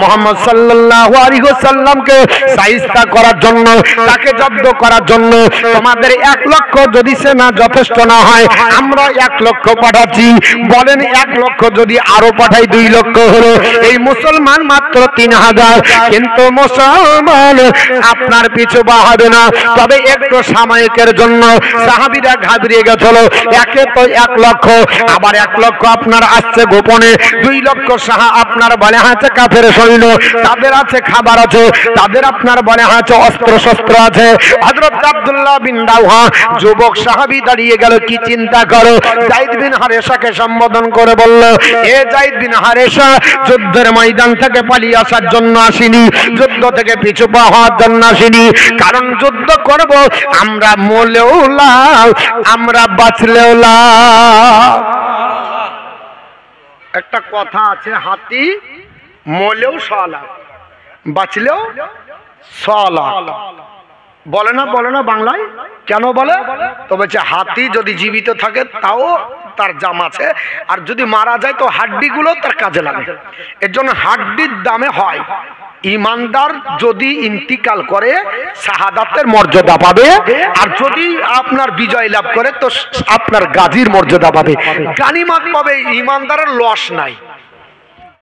মুহাম্মদ সাল্লাল্লাহু আলাইহি ওয়াসাল্লামকে সাইস্তা করার জন্য, তাকে জব্দ করার জন্য তোমাদের 1 লক্ষ যদি সেনা যথেষ্ট না হয়, আমরা 1 লক্ষ পাঠাচ্ছি। বলেন 1 লক্ষ যদি আরো পাঠাই 2 লক্ষ হলো। এই মুসলমান মাত্র 3000, কিন্তু মুসলমান আপনার পিছু বাহাবে না। তবে একটু সাময়িকের জন্য সাহাবীরা ঘাবড়িয়ে গেছিল। একে তো 1 লক্ষ, আবার 1 লক্ষ আপনার আসছে গোপনে, 2 লক্ষ আপনার বলে আছে কাফের সৈন্য, তাদের আছে খাবার আছে, তাদের আপনার বলে আছে অস্ত্র শস্ত্র আছে। হযরত আব্দুল্লাহ বিন রাওহা যুবক সাহাবী দাঁড়িয়ে গেল, কি চিন্তা করো। যায়েদ বিন হারেসাকে সম্বোধন করে বলল, এ যায়েদ বিন হারেসা, যুদ্ধের ময়দান থেকে পালিয়ে আসার জন্য আসিনি, যুদ্ধ থেকে পিছু পা হওয়ার জন্য আসিনি। কারণ যুদ্ধ করব, আমরা মরলেও লাভ, আমরা বাঁচলেও লাভ। একটা কথা আছে, হাতি মরলেও 100 লাখ, বাঁচলেও 100 লাখ। বলে না, বলে না বাংলায়? কেন বলে? তো বলছে হাতি যদি জীবিত থাকে তাও তার জাম আছে, আর যদি মারা যায় তো হাড্ডিগুলো তার কাজে লাগে। এর জন্য হাড্ডির দামে হয়। ইমানদার যদি ইন্তিকাল করে শাহাদাতের মর্যাদা পাবে, আর যদি আপনার বিজয় লাভ করে তো আপনার গাজীর মর্যাদা পাবে, গানিমত পাবে। ইমানদারের লস নাই।